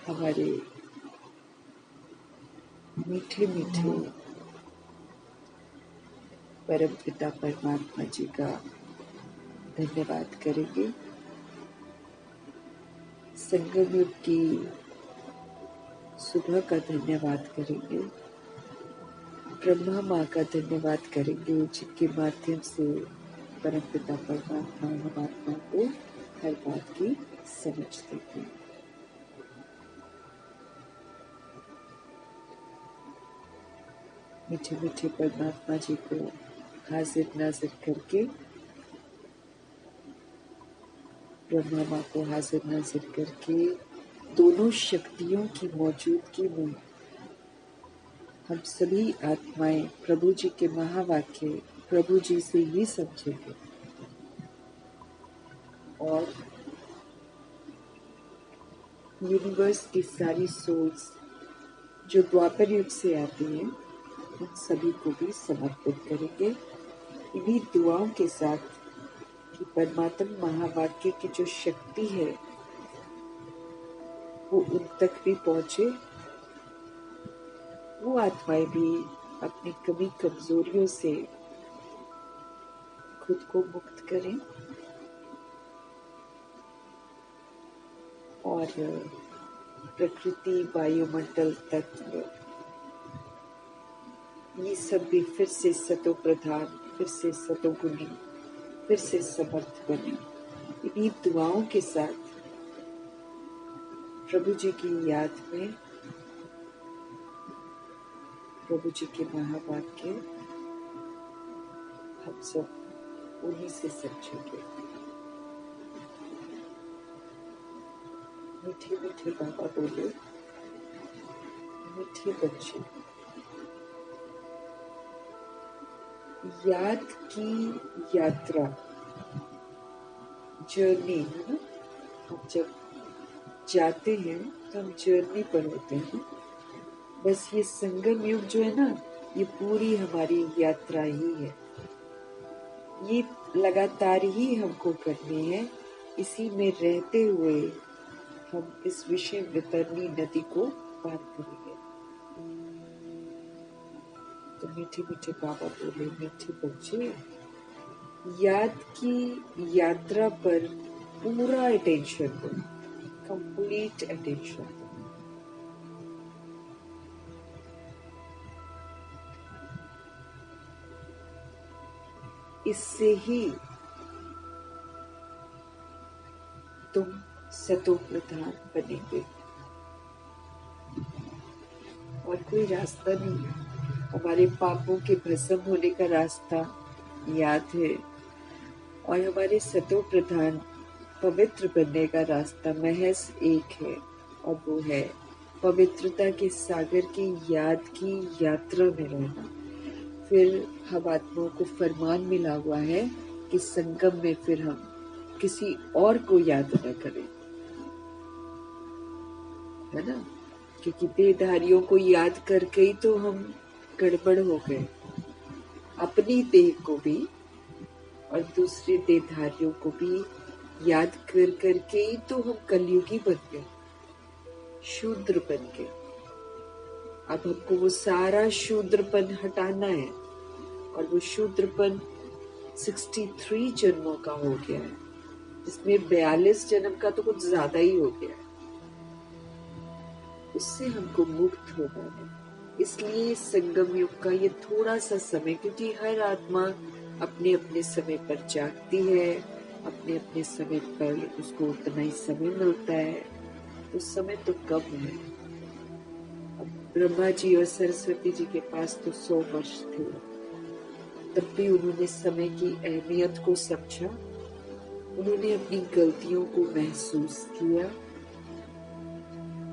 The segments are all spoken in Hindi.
हमारे मीठे मीठे परम पिता परमात्मा जी का धन्यवाद करेंगे। संगम युग की सुबह का धन्यवाद करेंगे। ब्रह्मा माँ का धन्यवाद करेंगे, जिनके माध्यम से परम पिता परमात्मा हम आत्मा को हर बात की समझ देते हैं। मीठे मीठे परमात्मा जी को हाजिर नाजिर करके, ब्रह्मा माँ को हाजिर नाजिर करके, दोनों शक्तियों की मौजूदगी में हम सभी आत्माएं प्रभु जी के महावाक्य प्रभु जी से ही समझेंगे और यूनिवर्स की सारी सोल्स जो द्वापर युग से आती हैं, उन सभी को भी समर्पित करेंगे इन्हीं दुआओं के साथ कि परमात्मा महावाक्य की जो शक्ति है वो उन तक भी पहुंचे, वो आत्माएं भी अपनी कमी कमजोरियों से खुद को मुक्त करें और प्रकृति, वायुमंडल, तत्व, ये सब भी फिर से सतो प्रधान, फिर से सतोगुणी, फिर से समर्थ बने। इन्हीं दुआओं के साथ प्रभु जी की याद में प्रभु जी के महावाक्य हम सब उन्हीं से समझेंगे। मीठे मीठे बाबा बोले, मीठे बच्चे, याद की यात्रा, जर्नी है ना। हम जब जाते हैं तो हम जर्नी पर होते हैं। बस ये संगम युग जो है ना, ये पूरी हमारी यात्रा ही है। ये लगातार ही हमको करनी है। इसी में रहते हुए हम इस विषय वितरणी नदी को पार करेंगे। तो मीठे मीठे बाबा बोले, मीठे बच्चे, याद की यात्रा पर पूरा अटेंशन दो, कंप्लीट अटेंशन दो। इससे ही तुम सतो प्रधान बनेंगे और कोई रास्ता नहीं है। हमारे पापों के भस्म होने का रास्ता याद है और हमारे सतो प्रधान पवित्र बनने का रास्ता महज एक है और वो है पवित्रता के सागर की याद की यात्रा में रहना। फिर हम आत्माओं को फरमान मिला हुआ है कि संगम में फिर हम किसी और को याद न करें, है ना। क्योंकि देहधारियों को याद करके ही तो हम गड़बड़ हो गए, अपनी देह को भी और दूसरे देहधारियों को भी याद कर करके ही तो हम कलयुगी बन गए, शूद्र बन गए। अब हमको वो सारा शूद्रपन हटाना है और वो शूद्रपन 63 जन्मों का हो गया है, जिसमें 42 जन्म का तो कुछ ज्यादा ही हो गया है। उससे हमको मुक्त होना है। इसलिए संगम युग का ये थोड़ा सा समय, क्योंकि हर आत्मा अपने अपने समय पर जागती है, अपने अपने समय पर उसको उतना ही समय मिलता है, तो समय तो कम है। अब ब्रह्मा जी और सरस्वती जी के पास तो 100 वर्ष थे, तब भी उन्होंने समय की अहमियत को समझा, उन्होंने अपनी गलतियों को महसूस किया,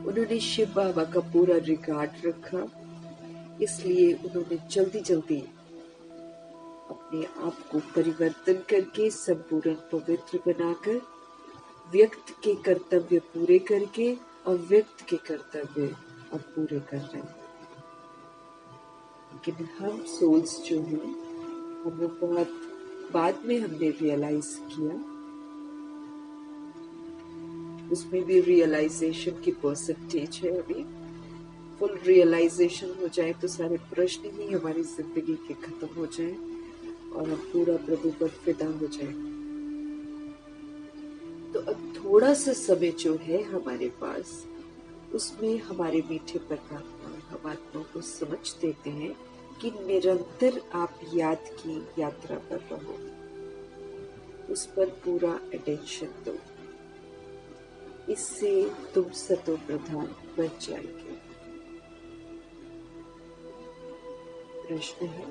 उन्होंने शिव बाबा का पूरा रिकॉर्ड रखा। इसलिए उन्होंने जल्दी जल्दी अपने आप को परिवर्तन करके संपूर्ण पवित्र बनाकर व्यक्त के कर्तव्य पूरे करके और व्यक्त के कर्तव्य अब पूरे कर रहे हैं। लेकिन हम सोल्स जो हैं, हमें बहुत बाद में हमने रियलाइज किया, उसमें भी रियलाइजेशन की परसेंटेज है। अभी फुल रियलाइजेशन हो जाए तो सारे प्रश्न ही हमारी जिंदगी के खत्म हो जाए और हम पूरा प्रभु पर फिदा हो जाए। तो अब थोड़ा सा समय जो है हमारे पास, उसमें हमारे मीठे परमात्मा हम आत्मा को समझ देते हैं कि निरंतर आप याद की यात्रा पर रहो, उस पर पूरा अटेंशन दो। इससे तुम सतो प्रधान बन जाएंगे। प्रश्न है,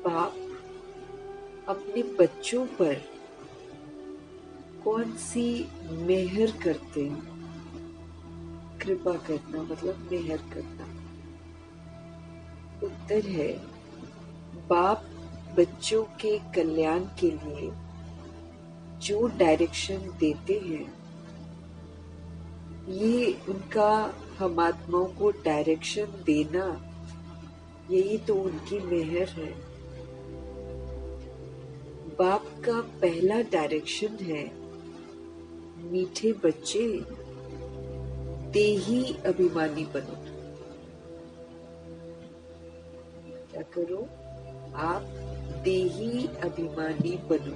बाप अपने बच्चों पर कौन सी मेहर करते हैं? कृपा करना मतलब मेहर करना। उत्तर है, बाप बच्चों के कल्याण के लिए जो डायरेक्शन देते हैं, ये उनका हम आत्माओं को डायरेक्शन देना, यही तो उनकी मेहर है। बाप का पहला डायरेक्शन है, मीठे बच्चे देही अभिमानी बनो। क्या करो? आप देही अभिमानी बनो।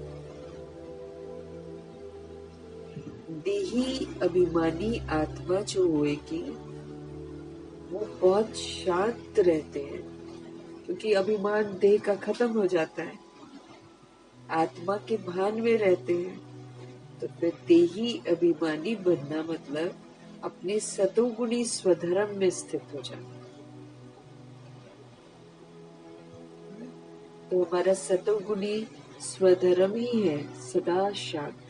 देही अभिमानी आत्मा जो होएगी वो बहुत शांत रहते हैं, क्योंकि अभिमान देह का खत्म हो जाता है, आत्मा के भान में रहते हैं। तो फिर देही अभिमानी बनना मतलब अपने सतोगुणी स्वधर्म में स्थित हो जाना। तो हमारा सतोगुणी स्वधर्म ही है सदा शांत।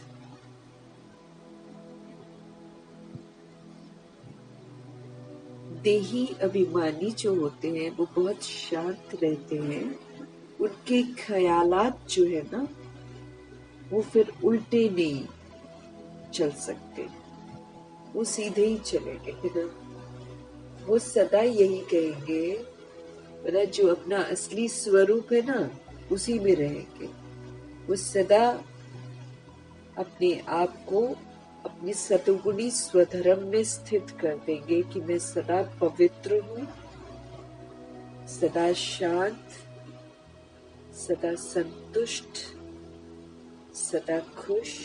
देही अभिमानी जो होते हैं वो बहुत शांत रहते हैं। उनके ख्यालात जो है ना, वो फिर उल्टे नहीं चल सकते, वो सीधे ही चलेंगे, है ना। वो सदा यही कहेंगे, मेरा जो अपना असली स्वरूप है ना, उसी में रहेंगे। वो सदा अपने आप को अपनी सतोगुणी स्वधर्म में स्थित कर देंगे कि मैं सदा पवित्र हूँ, सदा शांत, सदा संतुष्ट, सदा खुश,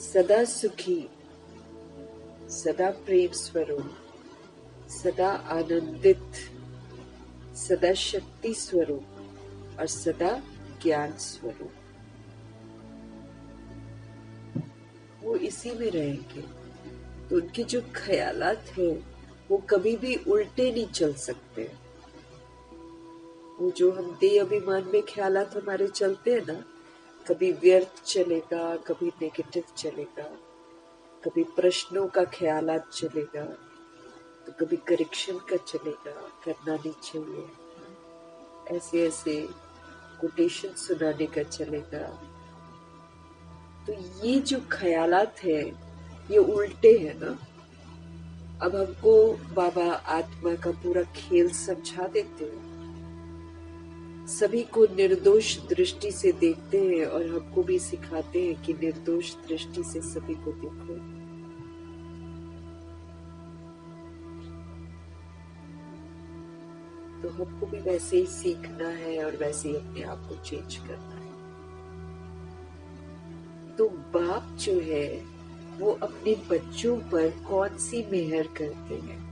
सदा सुखी, सदा प्रेम स्वरूप, सदा आनंदित, सदा शक्ति स्वरूप और सदा ज्ञान स्वरूप। वो इसी में रहेंगे। तो उनके जो ख्यालात हैं वो कभी भी उल्टे नहीं चल सकते। वो जो हम देह अभिमान में ख्यालात हमारे चलते हैं ना, कभी व्यर्थ चलेगा, कभी नेगेटिव चलेगा, कभी प्रश्नों का ख्यालात चलेगा, तो कभी करेक्शन का चलेगा, करना नहीं चाहिए, ऐसे ऐसे कोटेशन सुनाने का चलेगा। तो ये जो ख्यालात है ये उल्टे हैं ना। अब हमको बाबा आत्मा का पूरा खेल समझा देते हैं, सभी को निर्दोष दृष्टि से देखते हैं और हमको भी सिखाते हैं कि निर्दोष दृष्टि से सभी को देखो। तो हमको भी वैसे ही सीखना है और वैसे ही अपने आप को चेंज करना है। तो बाप जो है वो अपने बच्चों पर कौन सी मेहर करते हैं?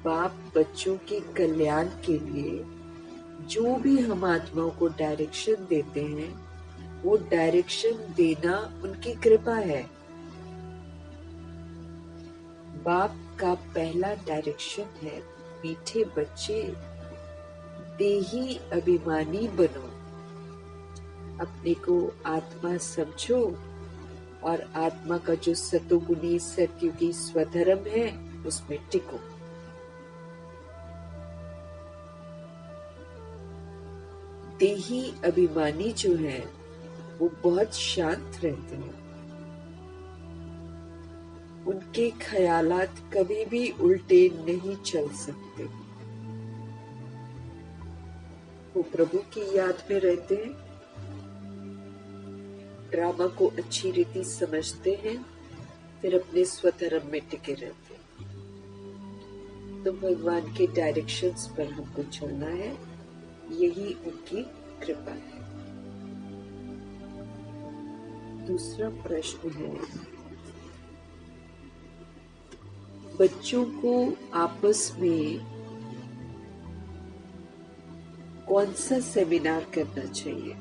बाप बच्चों के कल्याण के लिए जो भी हम आत्माओं को डायरेक्शन देते हैं, वो डायरेक्शन देना उनकी कृपा है। बाप का पहला डायरेक्शन है, मीठे बच्चे देही अभिमानी बनो। अपने को आत्मा समझो और आत्मा का जो सतोगुणी सत्युगी स्वधर्म है उसमें टिको। देही अभिमानी जो है वो बहुत शांत रहते हैं। उनके ख्यालात कभी भी उल्टे नहीं चल सकते। वो प्रभु की याद में रहते हैं ड्रामा को अच्छी रीति समझते हैं, फिर अपने स्वधर्म में टिके रहते हैं। तो भगवान के डायरेक्शंस पर हमको चलना है, यही उनकी कृपा है। दूसरा प्रश्न है, बच्चों को आपस में कौन सा सेमिनार करना चाहिए?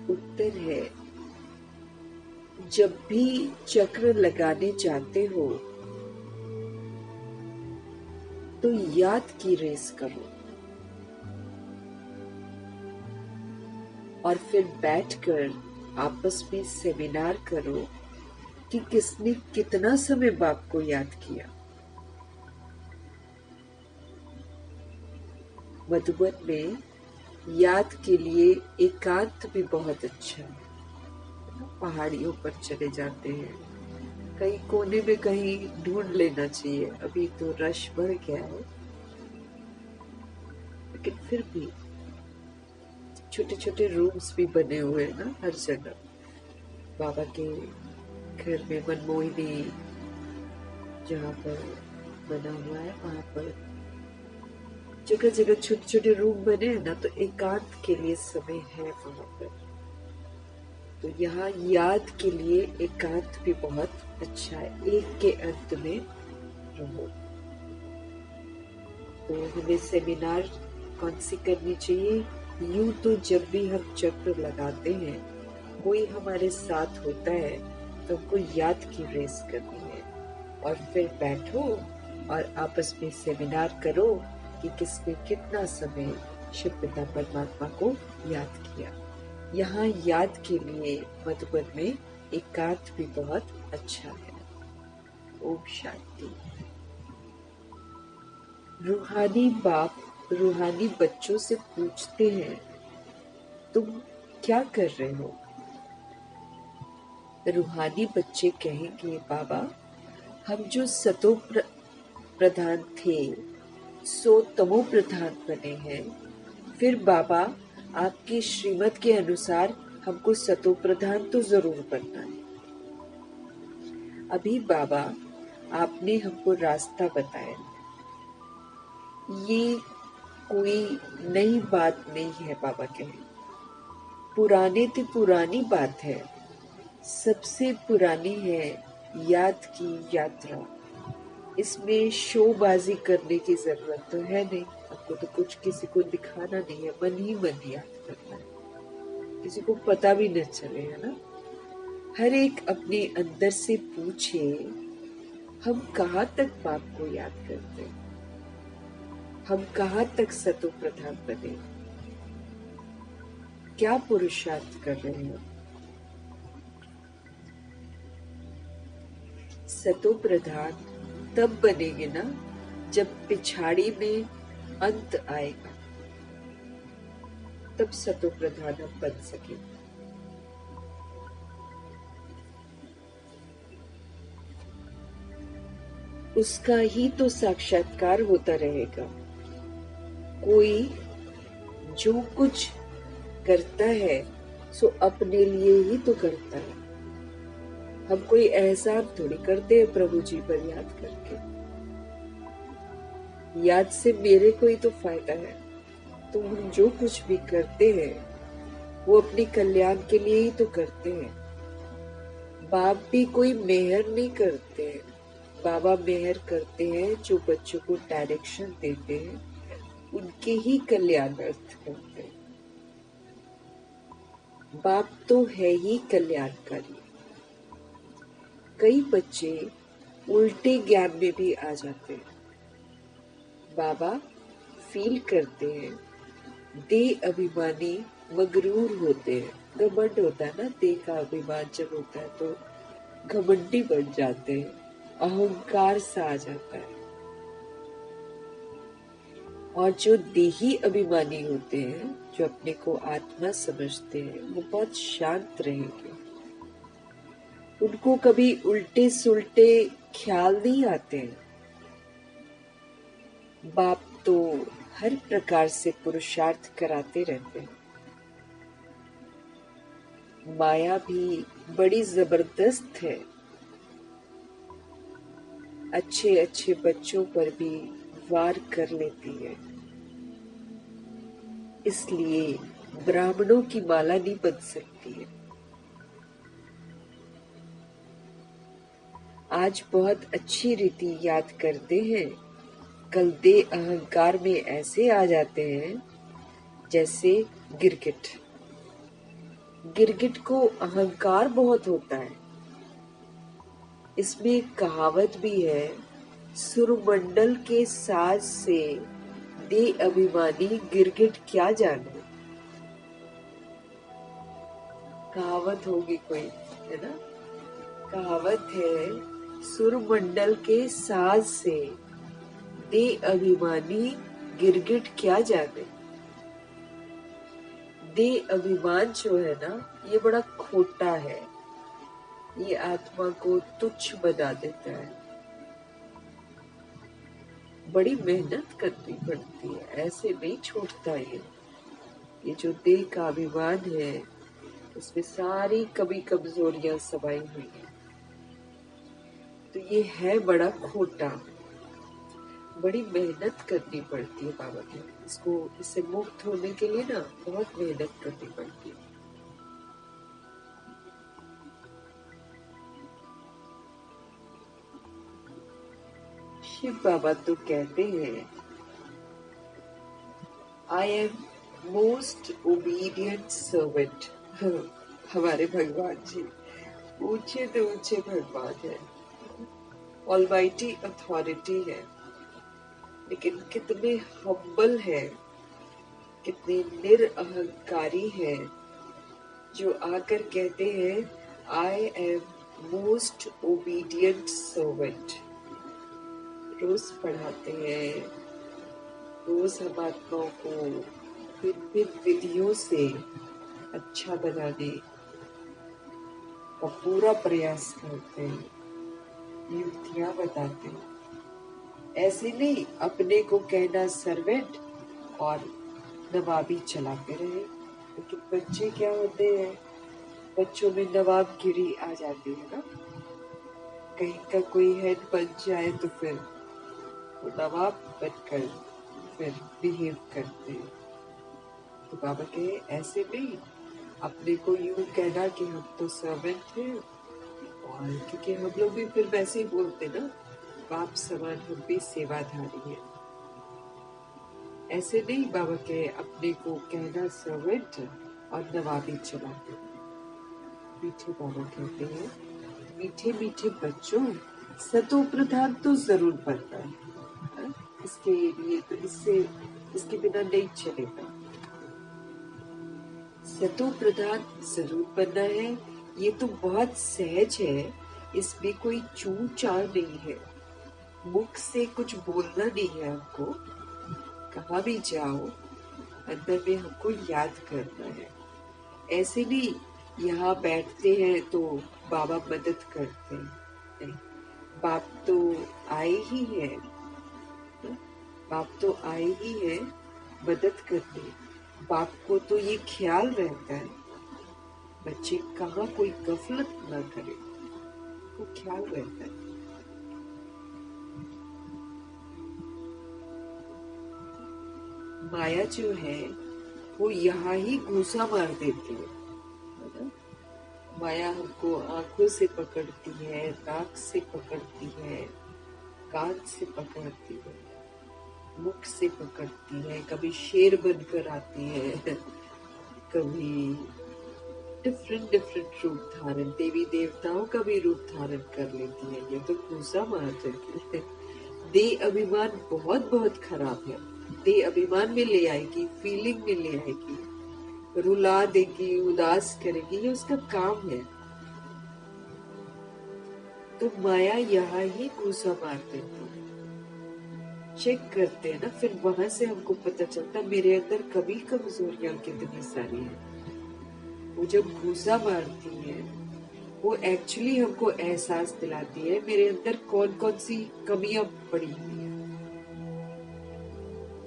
उत्तर है, जब भी चक्र लगाने जाते हो तो याद की रेस करो और फिर बैठकर आपस में सेमिनार करो कि किसने कितना समय बाप को याद किया। मधुबन में याद के लिए एकांत भी बहुत अच्छा है। पहाड़ियों पर चले जाते हैं, कहीं कोने में कहीं ढूंढ लेना चाहिए। अभी तो रश बढ़ गया है, लेकिन फिर भी छोटे छोटे रूम्स भी बने हुए हैं ना हर जगह। बाबा के घर में मनमोहिनी जहाँ पर बना हुआ है, वहां पर जगह जगह छोटे छोटे रूम बने हैं ना, तो एकांत के लिए समय है वहां पर। तो यहाँ याद के लिए एकांत भी बहुत अच्छा है। एक के अंत में रहो। तो हमें सेमिनार कौन सी करनी चाहिए? यूं तो जब भी हम चक्र लगाते हैं, कोई हमारे साथ होता है तो हमको याद की रेस करनी है और फिर बैठो और आपस में सेमिनार करो कि किसने कितना समय शिव पिता परमात्मा को याद किया। यहाँ याद के लिए मधुबन में एकांत भी बहुत अच्छा है। ओम शांति। रूहानी बाप रूहानी बच्चों से पूछते हैं, तुम क्या कर रहे हो? रूहानी बच्चे कहेंगे, बाबा हम जो सतो प्रधान थे सो तमो प्रधान बने हैं। फिर बाबा आपके श्रीमत के अनुसार हमको सतो प्रधान तो जरूर बनना है। अभी बाबा आपने हमको रास्ता बताया, ये कोई नई बात नहीं है। बाबा कहे पुराने ते पुरानी बात है, सबसे पुरानी है याद की यात्रा। इसमें शोबाजी करने की जरूरत तो है नहीं। आपको तो कुछ किसी को दिखाना नहीं है, मन ही मन याद करना है, किसी को पता भी न चले, है ना। हर एक अपने अंदर से पूछे, हम कहाँ तक बाप को याद करते हैं, हम कहाँ तक सतो प्रधान बने, क्या पुरुषार्थ कर रहे हैं। सतो प्रधान तब बनेंगे ना जब पिछाड़ी में अंत आएगा, तब सतो प्रधान हम बन सकेंगे। उसका ही तो साक्षात्कार होता रहेगा। कोई जो कुछ करता है सो अपने लिए ही तो करता है। हम कोई एहसान थोड़ी करते हैं प्रभु जी पर याद करके। याद से मेरे को ही तो फायदा है। तो हम जो कुछ भी करते हैं वो अपने कल्याण के लिए ही तो करते हैं। बाप भी कोई मेहर नहीं करते हैं, बाबा मेहर करते हैं जो बच्चों को डायरेक्शन देते हैं, उनके ही कल्याणार्थ करते हैं। बाप तो है ही कल्याणकारी। कई बच्चे उल्टे ज्ञान में भी आ जाते हैं। बाबा फील करते हैं, देह अभिमानी मगरूर होते हैं। घमंड होता है ना, देह का अभिमान जब होता है तो घमंडी बन जाते हैं, अहंकार सा आ जाता है। और जो देही अभिमानी होते हैं, जो अपने को आत्मा समझते हैं, वो बहुत शांत रहेंगे। उनको कभी उल्टे सुल्टे ख्याल नहीं आते हैं। बाप तो हर प्रकार से पुरुषार्थ कराते रहते हैं। माया भी बड़ी जबरदस्त है, अच्छे अच्छे बच्चों पर भी वार कर लेती है। इसलिए ब्राह्मणों की माला नहीं बन सकती है। आज बहुत अच्छी रीति याद करते हैं, कल दे अहंकार में ऐसे आ जाते हैं जैसे गिरगिट। गिरगिट को अहंकार बहुत होता है। इसमें एक कहावत भी है, सुरमंडल के साज से दे अभिमानी गिरगिट क्या जाने। कहावत होगी कोई, है ना? कहावत है, सुरमंडल के साज से दे अभिमानी गिरगिट क्या जाने। दे अभिमान जो है ना, ये बड़ा खोटा है। ये आत्मा को तुच्छ बना देता है। बड़ी मेहनत करनी पड़ती है, ऐसे नहीं छूटता ये जो देह का अभिमान है, इसमें सारी कमी कमजोरियां समाई हुई है। तो ये है बड़ा खोटा, बड़ी मेहनत करनी पड़ती है बाबा के। इससे मुक्त होने के लिए ना बहुत मेहनत करनी पड़ती है। शिव बाबा तो कहते हैं, I am most obedient servant. हमारे भगवान जी ऊंचे तो ऊंचे भगवान है, ऑलमाइटी अथॉरिटी है, लेकिन कितने हम्बल है, कितने निरअहंकारी है, जो आकर कहते हैं I am most obedient servant. रोज पढ़ाते हैं, रोज हम आत्माओं को भिन्न भिन्न विधियों से अच्छा बनाने का पूरा प्रयास करते हैं, युक्तियां बताते हैं। ऐसे नहीं अपने को कहना सर्वेंट और नवाबी चलाते रहे। लेकिन बच्चे क्या होते हैं, बच्चों में नवाबगिरी आ जाती है ना। कहीं का कोई हेड बन जाए तो फिर वो नवाब बनकर फिर बिहेव करते हैं। तो बाबा कहे ऐसे नहीं, अपने को यूं कहना कि हम तो सर्वेंट हैं, और क्योंकि हम लोग भी फिर वैसे ही बोलते ना, बाप समान हम भी सेवाधारी है। ऐसे नहीं बाबा के अपने को कहना सर्वेंट और नवाबी चलाते। मीठे बाबा कहते हैं, मीठे मीठे बच्चों, सतो प्रधान तो जरूर बनना है। इसके लिए तो इसके बिना नहीं चलेगा। सतो प्रधान जरूर बनना है, ये तो बहुत सहज है, इसमें कोई चूं चाल नहीं है। मुख से कुछ बोलना नहीं है हमको, कहाँ भी जाओ अंदर में हमको याद करना है। ऐसे नहीं यहाँ बैठते हैं तो बाबा मदद करते हैं, नहीं, बाप तो आए ही है, बाप तो आए ही है मदद करने। बाप को तो ये ख्याल रहता है बच्चे कहाँ कोई गफलत ना करे, वो ख्याल रहता है। माया जो है वो यहाँ ही घूसा मार देती है ना? माया हमको आंखों से पकड़ती है, नाक से पकड़ती है, कान से पकड़ती है, मुख से पकड़ती है, कभी शेर बनकर आती है, कभी डिफरेंट डिफरेंट रूप धारण, देवी देवताओं का भी रूप धारण कर लेती है। ये तो घूसा मार देती है। दे अभिमान बहुत बहुत खराब है। दे अभिमान में ले आएगी, फीलिंग में ले आएगी, रुला देगी, उदास करेगी, ये उसका काम है। तो माया यहाँ ही घूसा मार देती है। चेक करते हैं ना, फिर वहां से हमको पता चलता मेरे अंदर कभी कमजोरियां कितनी सारी है। वो जब घूसा मारती है वो एक्चुअली हमको एहसास दिलाती है मेरे अंदर कौन कौन सी कमियां पड़ी हुई है।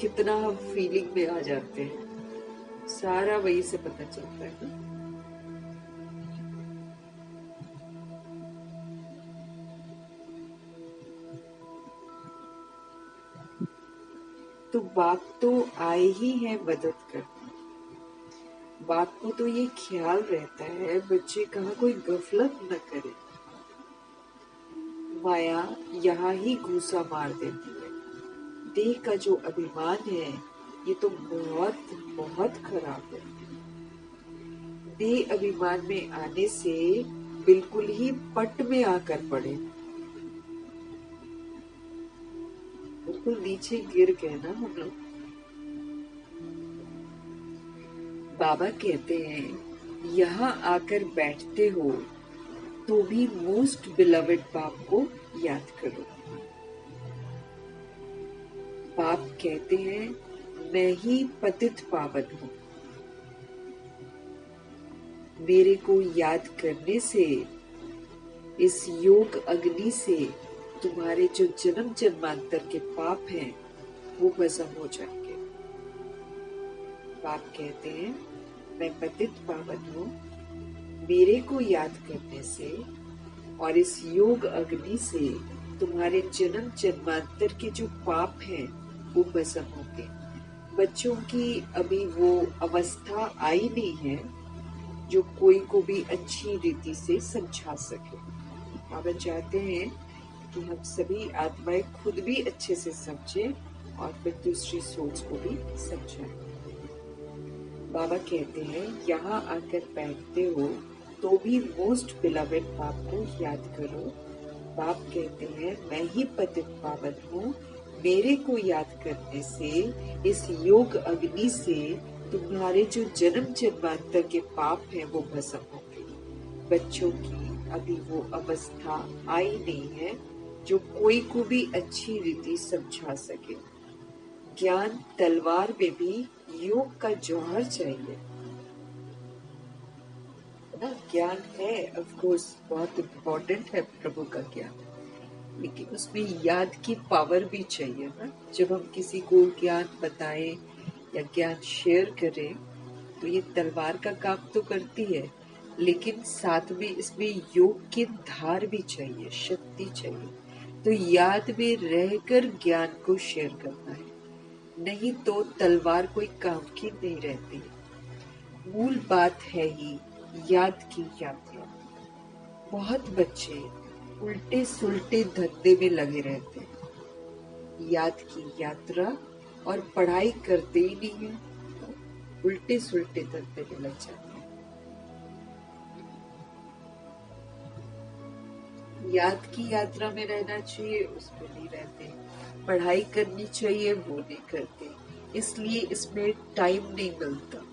कितना हम फीलिंग में आ जाते हैं, सारा वही से पता चलता है ना। तो बाप तो आए ही है मदद करने। बाप को तो ये ख्याल रहता है बच्चे कहाँ कोई गफलत न करे। माया यहाँ ही घूसा मार देती है। देह का जो अभिमान है ये तो बहुत बहुत खराब है। देह अभिमान में आने से बिल्कुल ही पट में आकर पड़े, बिल्कुल नीचे गिर गए ना हम लोग। बाबा कहते हैं यहाँ आकर बैठते हो तो भी मोस्ट बिलवेड बाप को याद करो। बाप कहते हैं मैं ही पतित पावन हूँ। मेरे को याद करने से, इस योग अग्नि से तुम्हारे जो जन्म जन्मांतर के पाप हैं वो भस्म हो जाएंगे। बाप कहते हैं मैं पतित पावन हूँ। मेरे को याद करने से और इस योग अग्नि से तुम्हारे जन्म जन्मांतर के जो पाप हैं वो भस्म होंगे। बच्चों की अभी वो अवस्था आई नहीं है जो कोई को भी अच्छी रीति से समझा सके। बाबा चाहते हैं कि हम सभी आत्माएं खुद भी अच्छे से समझें और फिर दूसरी सोच को भी समझाएं। बाबा कहते हैं यहाँ आकर बैठते हो तो भी मोस्ट बिलवेड बाप को याद करो। बाप कहते हैं मैं ही पतित पावन हूँ। मेरे को याद करने से, इस योग अग्नि से तुम्हारे जो जन्म जन्मांतर के पाप हैं वो भस्म होंगे। बच्चों की अभी वो अवस्था आई नहीं है जो कोई को भी अच्छी रीति समझा सके। ज्ञान तलवार में भी योग का जौहर चाहिए ना। ज्ञान है ऑफ कोर्स बहुत इम्पोर्टेंट है प्रभु का ज्ञान, लेकिन उसमें याद की पावर भी चाहिए ना। जब हम किसी को ज्ञान बताएं या ज्ञान शेयर करें तो ये तलवार का काम तो करती है, लेकिन साथ में इसमें योग की धार भी चाहिए, शक्ति चाहिए। तो याद में रहकर ज्ञान को शेयर करना है, नहीं तो तलवार कोई काम की नहीं रहती। मूल बात है ही याद की यात्रा। बहुत बच्चे उल्टे सुलटे धंधे में लगे रहते हैं। याद की यात्रा और पढ़ाई करते ही नहीं है, उल्टे सुलटे धंधे में लग जाते हैं। याद की यात्रा में रहना चाहिए, उसमें नहीं रहते। पढ़ाई करनी चाहिए, वो नहीं करते, इसलिए इसमें टाइम नहीं मिलता।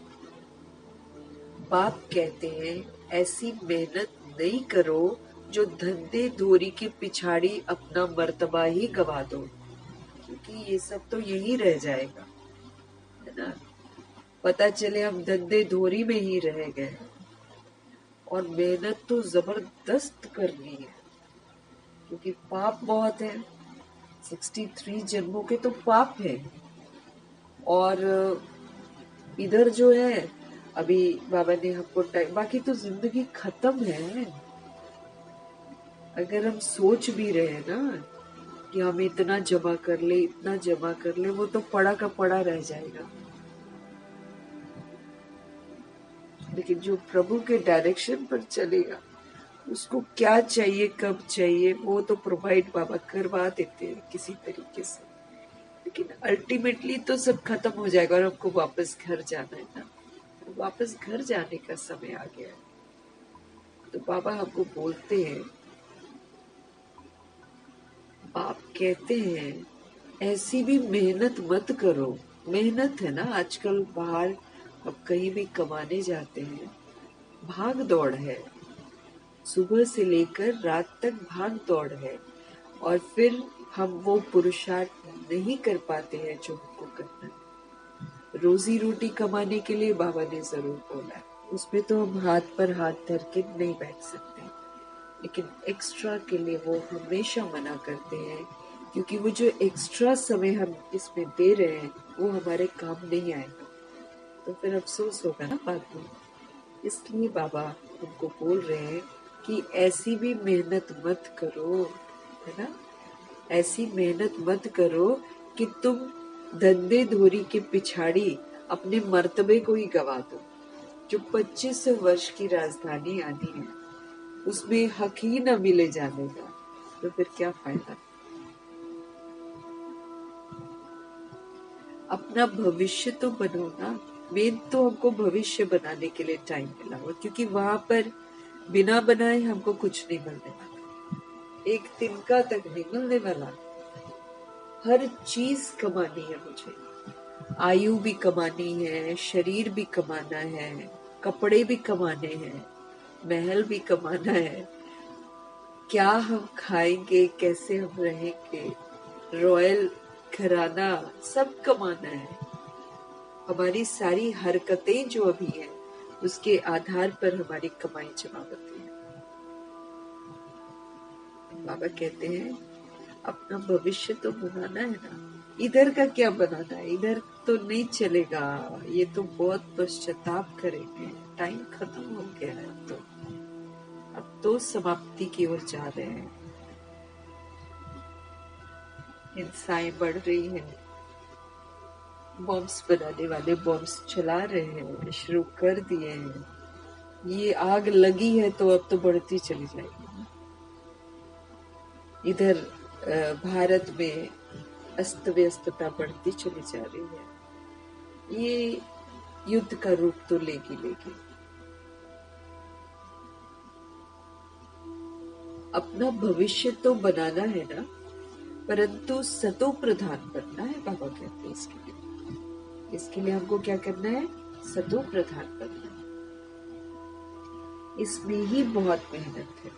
बाप कहते हैं ऐसी मेहनत नहीं करो जो धंधे धोरी के पिछाड़ी अपना मर्तबा ही गवा दो, क्योंकि ये सब तो यही रह जाएगा, है ना। पता चले हम धंधे धोरी में ही रह गए, और मेहनत तो जबरदस्त करनी है क्योंकि पाप बहुत है। 63 जन्मों के तो पाप है। और इधर जो है अभी बाबा ने हमको टाइम, बाकी तो जिंदगी खत्म है। अगर हम सोच भी रहे ना कि हम इतना जमा कर ले, इतना जमा कर ले, वो तो पड़ा का पड़ा रह जाएगा। लेकिन जो प्रभु के डायरेक्शन पर चलेगा, उसको क्या चाहिए, कब चाहिए, वो तो प्रोवाइड बाबा करवा देते हैं किसी तरीके से। लेकिन अल्टीमेटली तो सब खत्म हो जाएगा और हमको वापस घर जाना है ना। वापस घर जाने का समय आ गया है। तो बाबा हमको बोलते हैं, बाप कहते हैं ऐसी भी मेहनत मत करो। मेहनत है ना, आजकल बाहर अब कहीं भी कमाने जाते हैं, भाग दौड़ है, सुबह से लेकर रात तक भाग दौड़ है, और फिर हम वो पुरुषार्थ नहीं कर पाते हैं जो हमको करना है। रोजी रोटी कमाने के लिए बाबा ने जरूर बोला है, उसमें तो हम हाथ पर हाथ धर के नहीं बैठ सकते, लेकिन एक्स्ट्रा के लिए वो हमेशा मना करते हैं, क्योंकि वो जो एक्स्ट्रा समय हम इसमें दे रहे हैं वो हमारे काम नहीं आएगा, तो फिर अफसोस होगा ना बाद में। इसलिए बाबा हमको बोल रहे हैं कि ऐसी भी मेहनत मत करो, है ना। ऐसी मेहनत मत करो कि तुम धंधे धोरी के पिछाड़ी अपने मर्तबे को ही गवा दो। जो 25 वर्ष की राजधानी आनी है उसमें हक ही न मिले जाने का, तो फिर क्या फायदा। अपना भविष्य तो बनो ना। मेन तो हमको भविष्य बनाने के लिए टाइम मिला हो, क्योंकि वहां पर बिना बनाए हमको कुछ नहीं मिलने वाला, एक तिनका तक नहीं मिलने वाला। हर चीज कमानी है मुझे, आयु भी कमानी है, शरीर भी कमाना है, कपड़े भी कमाने हैं, महल भी कमाना है, क्या हम खाएंगे, कैसे हम रहेंगे, रॉयल घराना सब कमाना है। हमारी सारी हरकतें जो अभी हैं उसके आधार पर हमारी कमाई जमा होती है। बाबा कहते हैं अपना भविष्य तो बनाना है ना, इधर का क्या बनाना है, इधर तो नहीं चलेगा, ये तो बहुत पश्चाताप करेंगे, टाइम खत्म हो गया है, तो अब तो समाप्ति की ओर जा रहे हैं। हिंसाएं बढ़ रही हैं, बॉम्ब्स बनाने वाले बॉम्ब्स चला रहे हैं, शुरू कर दिए हैं। ये आग लगी है तो अब तो बढ़ती चली जाएगी। इधर भारत में अस्त व्यस्तता बढ़ती चली जा रही है। ये युद्ध का रूप तो लेगी। अपना भविष्य तो बनाना है ना, परंतु सतो प्रधान बनना है। बाबा कहते हैं इसके लिए हमको क्या करना है, सतो प्रधान बनना है। इसमें ही बहुत मेहनत है।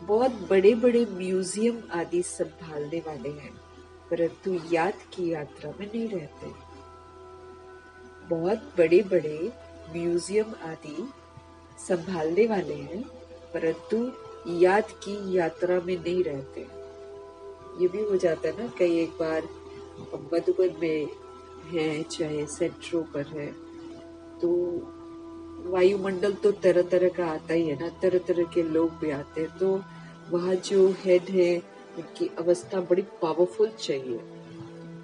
बहुत बड़े बड़े म्यूजियम आदि संभालने वाले हैं, परंतु याद की यात्रा में नहीं रहते। बहुत बड़े बड़े म्यूजियम आदि संभालने वाले हैं, परंतु याद की यात्रा में नहीं रहते। ये भी हो जाता है ना, कई एक बार मधुबन में है, चाहे सेंट्रो पर है, तो वायुमंडल तो तरह तरह का आता ही है ना, तरह तरह के लोग भी आते हैं, तो वहाँ जो हेड है उनकी अवस्था बड़ी पावरफुल चाहिए,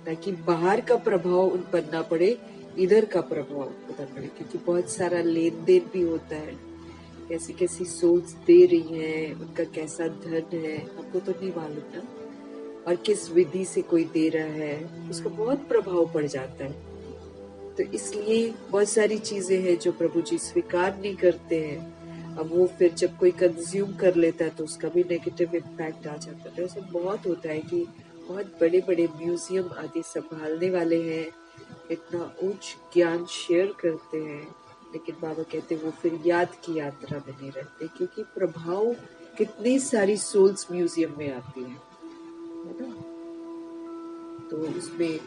ताकि बाहर का प्रभाव उन पर ना पड़े, इधर का प्रभाव पता पड़े, क्योंकि बहुत सारा लेन देन भी होता है। कैसी कैसी सोल्स दे रही हैं, उनका कैसा धन है हमको तो नहीं मालूम ना, और किस विधि से कोई दे रहा है उसका बहुत प्रभाव पड़ जाता है। तो इसलिए बहुत सारी चीजें हैं जो प्रभु जी स्वीकार नहीं करते हैं। अब वो फिर जब कोई कंज्यूम कर लेता है तो उसका भी नेगेटिव इम्पैक्ट आ जाता है। तो ऐसा बहुत होता है कि बहुत बड़े बड़े म्यूजियम आदि संभालने वाले हैं, इतना उच्च ज्ञान शेयर करते हैं, लेकिन बाबा कहते हैं वो फिर याद की यात्रा में नहीं रहते, क्योंकि प्रभाव कितनी सारी सोल्स म्यूजियम में आती है ना। तो उसमें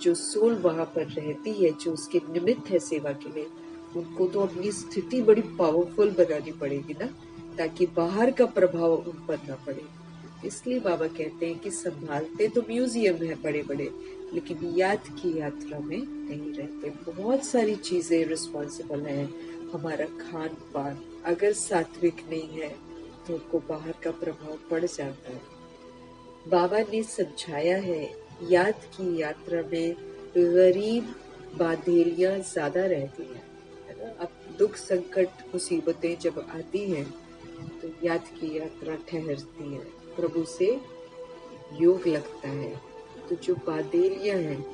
जो सोल वहां पर रहती है, जो उसके निमित्त है सेवा के लिए, उनको तो अपनी स्थिति बड़ी पावरफुल बनानी पड़ेगी ना, ताकि बाहर का प्रभाव उन पर ना पड़े। इसलिए बाबा कहते हैं कि संभालते तो म्यूजियम है बड़े बड़े, लेकिन याद की यात्रा में नहीं रहते। बहुत सारी चीजें रिस्पॉन्सिबल है। हमारा खान पान अगर सात्विक नहीं है तो उनको बाहर का प्रभाव पड़ जाता है। बाबा ने समझाया है याद की यात्रा में गरीब बांधेरियां ज्यादा रहती है ना। अब दुख संकट मुसीबतें जब आती हैं तो याद की यात्रा ठहरती है, प्रभु से योग लगता है। तो जो बांधेरियां हैं,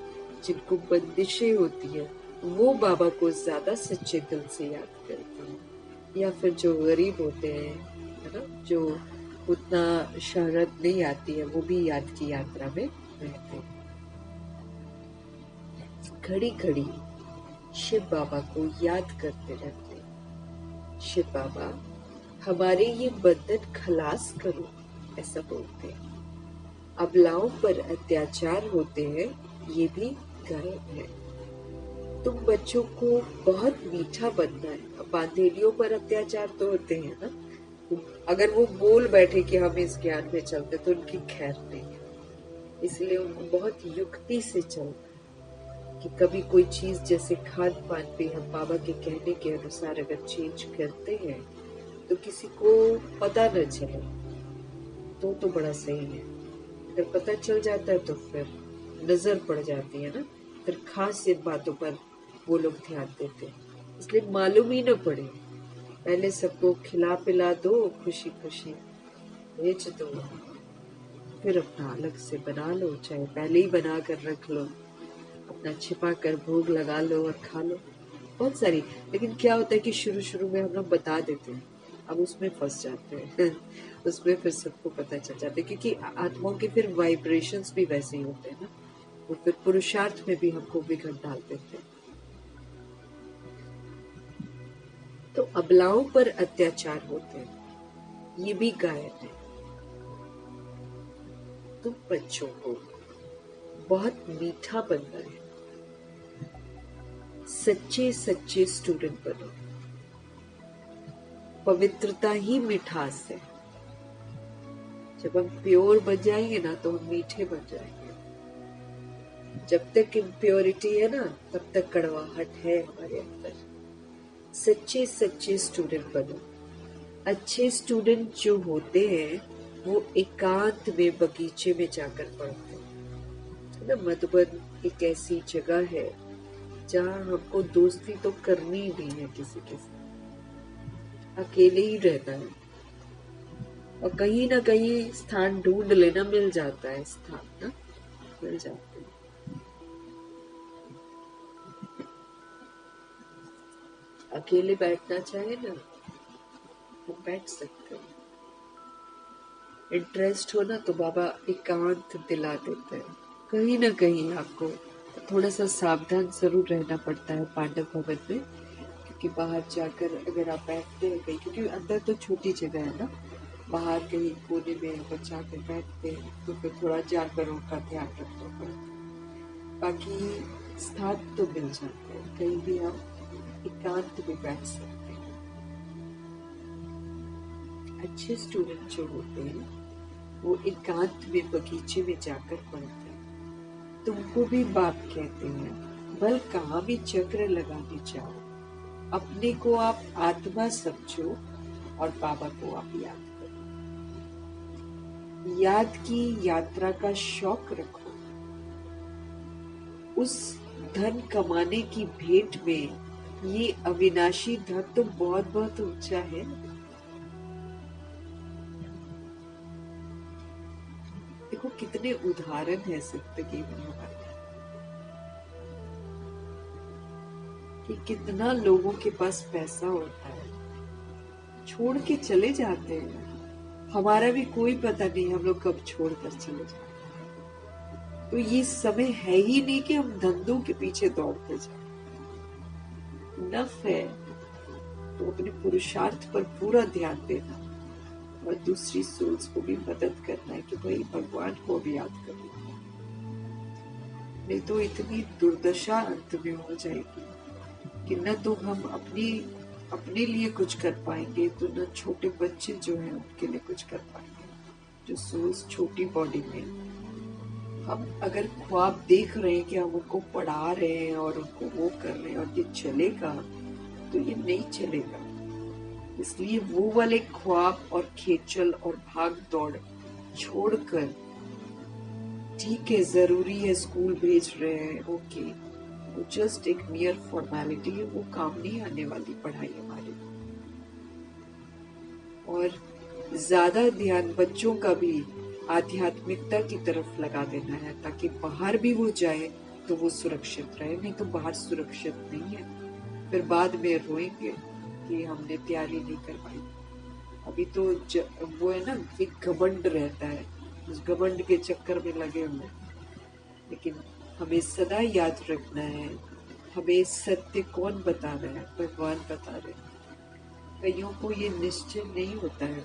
जिनको बंदिशें होती है, वो बाबा को ज्यादा सच्चे दिल से याद करते हैं। या फिर जो गरीब होते हैं, है ना, जो उतना शहरत नहीं आती है, वो भी याद की यात्रा में रहते हैं। घड़ी घड़ी शिव बाबा को याद करते रहते हैं। शिव बाबा हमारे ये बंधन खलास करो, ऐसा बोलते हैं। अबलाओं पर अत्याचार होते हैं, ये भी गायब है। तुम बच्चों को बहुत मीठा बनना है। बांधेलियों पर अत्याचार तो होते हैं ना, अगर वो बोल बैठे कि हम इस ज्ञान में चलते तो उनकी खैर नहीं है। इसलिए उनको बहुत युक्ति से चलना है कि कभी कोई चीज जैसे खान पान पे हम बाबा के कहने के अनुसार अगर चेंज करते हैं तो किसी को पता न चले तो बड़ा सही है। अगर पता चल जाता है तो फिर नजर पड़ जाती है ना, फिर खास इन बातों पर वो लोग ध्यान देते हैं। इसलिए मालूम ही न पड़े, पहले सबको खिला पिला दो, खुशी खुशी बेच दो, फिर अपना अलग से बना लो, चाहे पहले ही बना कर रख लो, अपना छिपा कर भोग लगा लो और खा लो। बहुत सारी। लेकिन क्या होता है कि शुरू शुरू में हम लोग बता देते हैं, अब उसमें फंस जाते हैं उसमें फिर सबको पता चल जाता है, क्योंकि आत्माओं के फिर वाइब्रेशंस भी वैसे ही होते हैं ना, वो फिर पुरुषार्थ में भी हमको बिगड़ डाल देते हैं। तो अबलाओं पर अत्याचार होते हैं, ये भी गायब है। तुम बच्चों को बहुत मीठा बनना है, सच्चे सच्चे स्टूडेंट बनो। पवित्रता ही मिठास है। जब हम प्योर बन जाएंगे ना तो हम मीठे बन जाएंगे। जब तक इम्प्योरिटी है ना तब तक कड़वाहट है हमारे अंदर। सच्चे सच्चे स्टूडेंट बनो। अच्छे स्टूडेंट जो होते हैं वो एकांत में बगीचे में जाकर पढ़ते हैं ना। मधुबन एक ऐसी जगह है जहाँ हमको दोस्ती तो करनी ही नहीं है किसी के साथ, अकेले ही रहना है। और कहीं ना कहीं स्थान ढूंढ लेना, मिल जाता है स्थान ना, मिल जाते हैं। अकेले बैठना चाहे ना हम बैठ सकते हैं। इंटरेस्ट हो ना तो बाबा एकांत दिला देते हैं। कहीं ना कहीं आपको थोड़ा सा सावधान जरूर रहना पड़ता है पांडव भवन में, क्योंकि बाहर जाकर अगर आप बैठते हैं कहीं, क्योंकि अंदर तो छोटी जगह है ना, बाहर कहीं कोने में बचा कर बैठते हैं तो फिर थोड़ा जानवरों का ध्यान रखना पड़ता है। बाकी स्थान तो मिल जाते हैं, कहीं भी आप एकांत में बैठ सकते हैं। अच्छे स्टूडेंट जो होते हैं वो एकांत में बगीचे में जाकर पढ़ते हैं। तुमको भी बाप कहते हैं, बल कहाँ भी चक्र लगाने जाओ, अपने को आप आत्मा समझो और बाबा को आप याद करो। याद की यात्रा का शौक रखो। उस धन कमाने की भेंट में ये अविनाशी धन तो बहुत बहुत ऊंचा है। देखो कितने उदाहरण है जिंदगी में हमारे, कि कितना लोगों के पास पैसा होता है छोड़ के चले जाते हैं। हमारा भी कोई पता नहीं हम लोग कब छोड़कर चले जाते। तो ये समय है ही नहीं कि हम धंधों के पीछे दौड़ते जाए। नफ है तो अपने पुरुषार्थ पर पूरा ध्यान देना और दूसरी सोल्स को भी मदद करना है कि भाई भगवान को भी याद करो, नहीं तो इतनी दुर्दशा अंत में हो जाएगी कि न तो हम अपने लिए कुछ कर पाएंगे, तो न छोटे बच्चे जो हैं उनके लिए कुछ कर पाएंगे। जो सोल्स छोटी बॉडी में, हम अगर ख्वाब देख रहे हैं कि हम उनको पढ़ा रहे हैं और उनको वो कर रहे हैं और ये चलेगा, तो ये नहीं चलेगा। इसलिए वो वाले ख्वाब और खेचल और भाग दौड़ छोड़कर, ठीक है जरूरी है स्कूल भेज रहे हैं, ओके, वो जस्ट एक मियर फॉर्मेलिटी है, वो काम नहीं आने वाली पढ़ाई हमारे। और ज्यादा ध्यान बच्चों का भी आध्यात्मिकता की तरफ लगा देना है, ताकि बाहर भी वो जाए तो वो सुरक्षित रहे, नहीं तो बाहर सुरक्षित नहीं है। फिर बाद में रोएंगे कि हमने तैयारी नहीं करवाई। अभी तो वो है ना, एक घमंड रहता है, उस घमंड के चक्कर में लगे हुए। लेकिन हमें सदा याद रखना है, हमें सत्य कौन बता रहा है, भगवान बता रहे हैं। कईयों को ये निश्चय नहीं होता है,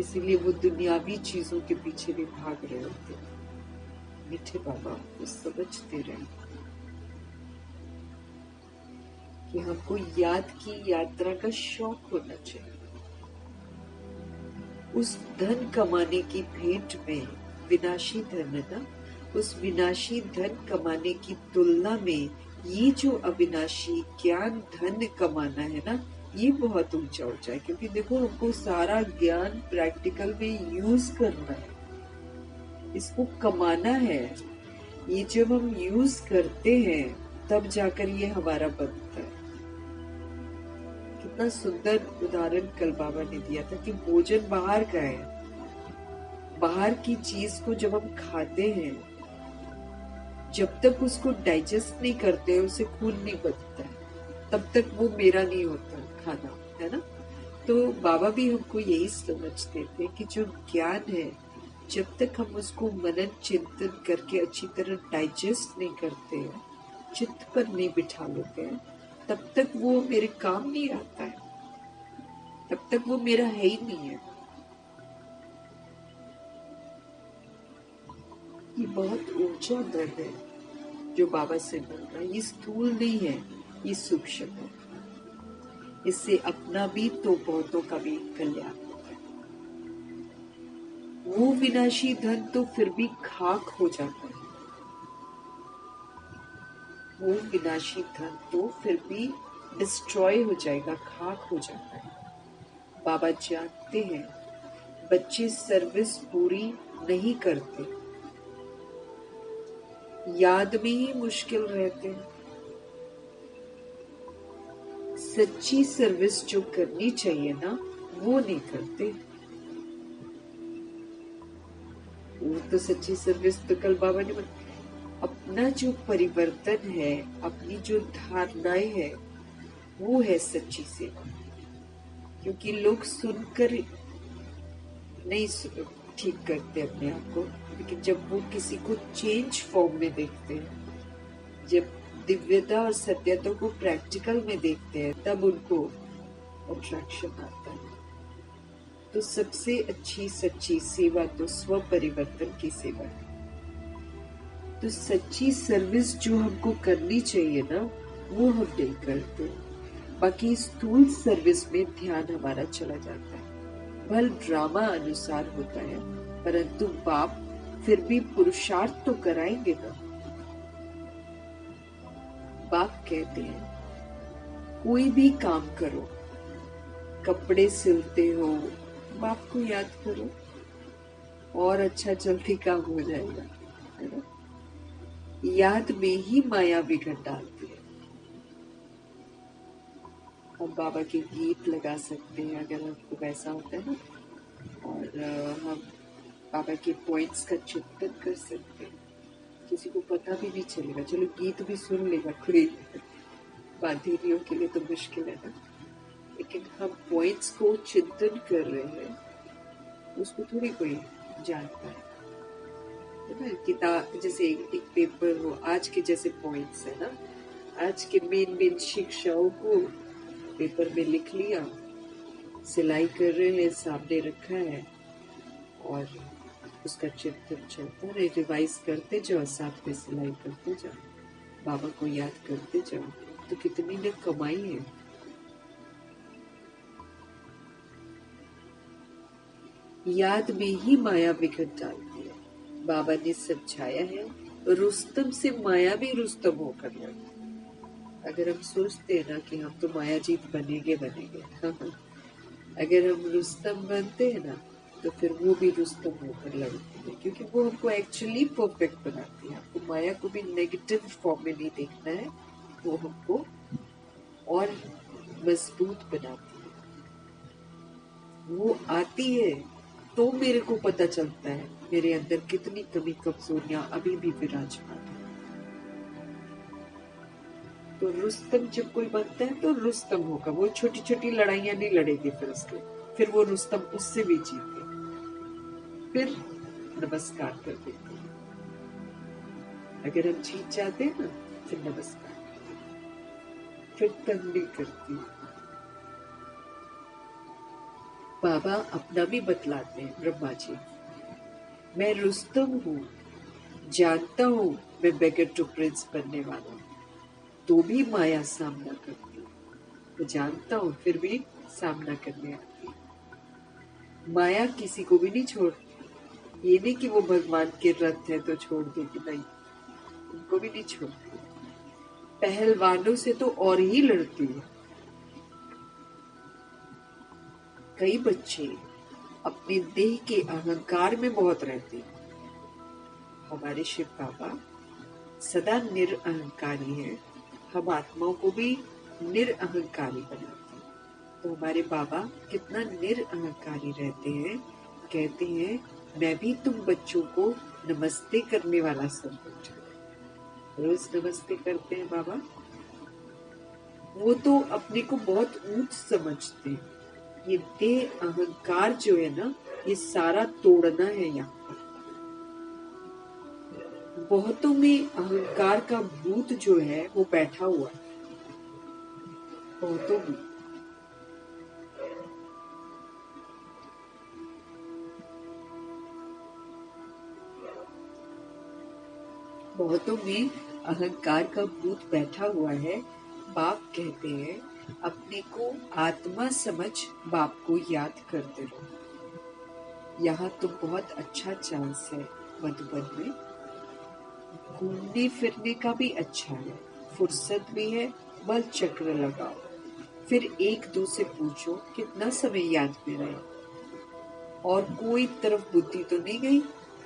इसीलिए वो दुनियावी चीजों के पीछे भी भाग रहे होते हैं। मीठे बाबा को समझते रहे कि हमको याद की यात्रा का शौक होना चाहिए। उस धन कमाने की भेंट में, विनाशी धन है ना, उस विनाशी धन कमाने की तुलना में ये जो अविनाशी ज्ञान धन कमाना है ना, ये बहुत ऊंचा ऊंचा है। क्योंकि देखो हमको सारा ज्ञान प्रैक्टिकल में यूज करना है, इसको कमाना है। ये जब हम यूज करते हैं तब जाकर ये हमारा बनता है। कितना सुंदर उदाहरण कल बाबा ने दिया था कि भोजन बाहर का है। बाहर की चीज को जब हम खाते हैं, जब तक उसको डाइजेस्ट नहीं करते, उसे खून नहीं बनता है, तब तक वो मेरा नहीं होता खाना, है ना। तो बाबा भी हमको यही समझते थे कि जो ज्ञान है, जब तक हम उसको मनन चिंतन करके अच्छी तरह डाइजेस्ट नहीं करते हैं, चित्त पर नहीं बिठा लेते हैं, तब तक वो मेरे काम नहीं आता है, तब तक वो मेरा है ही नहीं है। ये बहुत ऊंचा धन है जो बाबा से मिल रहा है। ये स्थूल नहीं है, ये सूक्ष्म है। इससे अपना भी तो बहुतों का भी कल्याण होता है। वो विनाशी धन तो फिर भी खाक हो जाता है। वो विनाशी धन तो फिर भी डिस्ट्रॉय हो जाएगा, खाक हो जाता है। बाबा जानते हैं बच्चे सर्विस पूरी नहीं करते, याद में ही मुश्किल रहते हैं। सच्ची सर्विस जो करनी चाहिए ना, वो नहीं करते। वो तो सच्ची सर्विस तो कल बाबा ने अपना जो परिवर्तन है, अपनी जो धारणाएं है, वो है सच्ची सेवा। क्योंकि लोग सुनकर नहीं ठीक करते अपने आप को, लेकिन जब वो किसी को चेंज फॉर्म में देखते हैं, जब दिव्यता और सत्यता को प्रैक्टिकल में देखते हैं, तब उनको अट्रैक्शन आता है। तो सबसे अच्छी सच्ची सेवा तो स्व परिवर्तन की सेवा है। तो सच्ची सर्विस जो हमको करनी चाहिए ना, वो हम नहीं करते। बाकी स्थूल सर्विस में ध्यान हमारा चला जाता है। भल ड्रामा अनुसार होता है, परंतु बाप फिर भी पुरुषार्थ तो कराएंगे ना। बाप कहते हैं कोई भी काम करो, कपड़े सिलते हो, बाप को याद करो और अच्छा जल्दी काम हो जाएगा, है ना। याद में ही माया बिगड़ डालती है। हम बाबा के गीत लगा सकते हैं अगर हमको वैसा होता है ना, और हम बाबा के पॉइंट्स का चिंतन कर सकते हैं। किसी को पता भी नहीं चलेगा, चलो गीत भी सुन लेगा, कोई बाधियों के लिए तो मुश्किल है ना, लेकिन हम पॉइंट्स को चिंतन कर रहे हैं, उसको थोड़ी कोई जानता है ना। किताब जैसे एक पेपर हो, आज के जैसे पॉइंट्स है ना, आज के मेन शिक्षाओं को पेपर में लिख लिया, सिलाई कर रहे हैं, सामने रखा है, और उसका चिंतन चलता रहे, रिवाइज करते जाओ, साथ में सिलाई करते जाओ, बाबा को याद करते जाओ, तो कितनी ने कमाई है। याद में ही माया बिगड़ डालती है। बाबा ने समझाया है, रुस्तम से माया भी रुस्तम होकर लड़ती। अगर हम सोचते हैं ना कि हम तो माया जीत बनेंगे अगर हम रुस्तम बनते हैं ना, तो फिर वो भी रुस्तम होकर लड़ती है, क्योंकि वो हमको एक्चुअली परफेक्ट बनाती है। आपको माया को भी नेगेटिव फॉर्म में नहीं देखना है, वो हमको और मजबूत बनाती है। वो आती है तो मेरे को पता चलता है मेरे अंदर कितनी कमी कमजोरियां अभी भी विराजमान है। तो रुस्तम जब कोई बनता है तो रुस्तम होगा, वो छोटी छोटी लड़ाइयां नहीं लड़ेगी, फिर वो रुस्तम उससे भी जीते, फिर नमस्कार कर देते हैं। अगर हम जीत जाते हैं ना, फिर नमस्कार, फिर तंग नहीं करती। बाबा अपना भी बतलाते हैं, ब्रह्मा जी, मैं रुस्तम हूँ, जानता हूँ मैं बेगर टू प्रिंस बनने वाला हूँ, तो भी माया सामना करती है। तो जानता हूँ फिर भी सामना करने आती है। माया किसी को भी नहीं छोड़ती। ये नहीं कि वो भगवान के रथ है तो छोड़ देगी, नहीं, उनको भी नहीं छोड़ती। पहलवानों से तो और ही लड़ती है। कई बच्चे अपने देह के अहंकार में बहुत रहते हैं। हमारे शिव बाबा सदा निरअहंकारी है, हम आत्माओं को भी निरअहंकारी बनाते हैं। तो हमारे बाबा कितना निरअहंकारी रहते हैं, कहते हैं मैं भी तुम बच्चों को नमस्ते करने वाला समझूं। रोज नमस्ते करते हैं बाबा। वो तो अपने को बहुत ऊंच समझते हैं। ये देह अहंकार जो है ना, ये सारा तोड़ना है यहाँ पर। बहुतों में अहंकार का भूत जो है वो बैठा हुआ है, बहुतों में। बहुतों में अहंकार का भूत बैठा हुआ है। बाप कहते हैं अपने को आत्मा समझ बाप को याद करते रहो। यहाँ तो बहुत अच्छा चांस है मधुबन में, घूमने फिरने का भी अच्छा है, फुर्सत भी है, बल चक्र लगाओ। फिर एक दो से पूछो कितना समय याद में रहे। और कोई तरफ बुद्धि तो नहीं गई,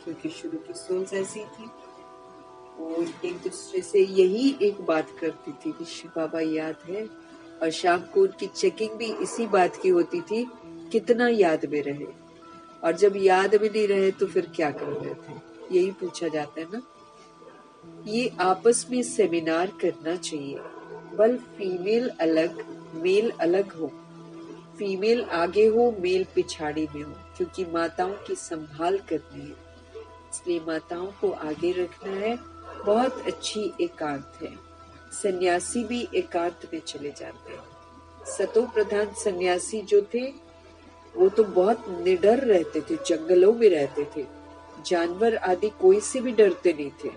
क्योंकि शुरू की सोच ऐसी थी। वो एक दूसरे से यही एक बात करती थी कि शिव बाबा याद है, और शाम को उनकी चेकिंग भी इसी बात की होती थी, कितना याद में रहे। और जब याद में नहीं रहे तो फिर क्या कर रहे थे, यही पूछा जाता है ना। ये आपस में सेमिनार करना चाहिए। बल फीमेल अलग मेल अलग हो, फीमेल आगे हो मेल पिछाड़ी में हो, क्योंकि माताओं की संभाल करनी है, इसलिए माताओं को आगे रखना है। बहुत अच्छी एकांत है। सन्यासी भी एकांत में चले जाते हैं। सतो प्रधान सन्यासी जो थे वो तो बहुत निडर रहते थे, जंगलों में रहते थे, जानवर आदि कोई से भी डरते नहीं थे,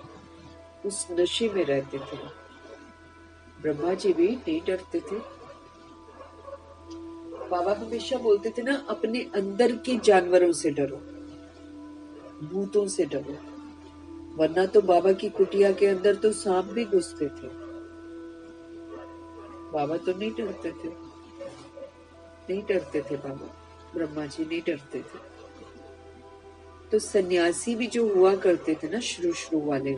उस नशे में रहते थे। ब्रह्मा जी भी नहीं डरते थे। बाबा हमेशा बोलते थे ना, अपने अंदर के जानवरों से डरो, भूतों से डरो, वरना तो बाबा की कुटिया के अंदर तो सांप भी घुसते थे। बाबा तो नहीं डरते थे, नहीं डरते थे बाबा, ब्रह्मा जी नहीं डरते थे। तो सन्यासी भी जो हुआ करते थे ना, शुरू वाले,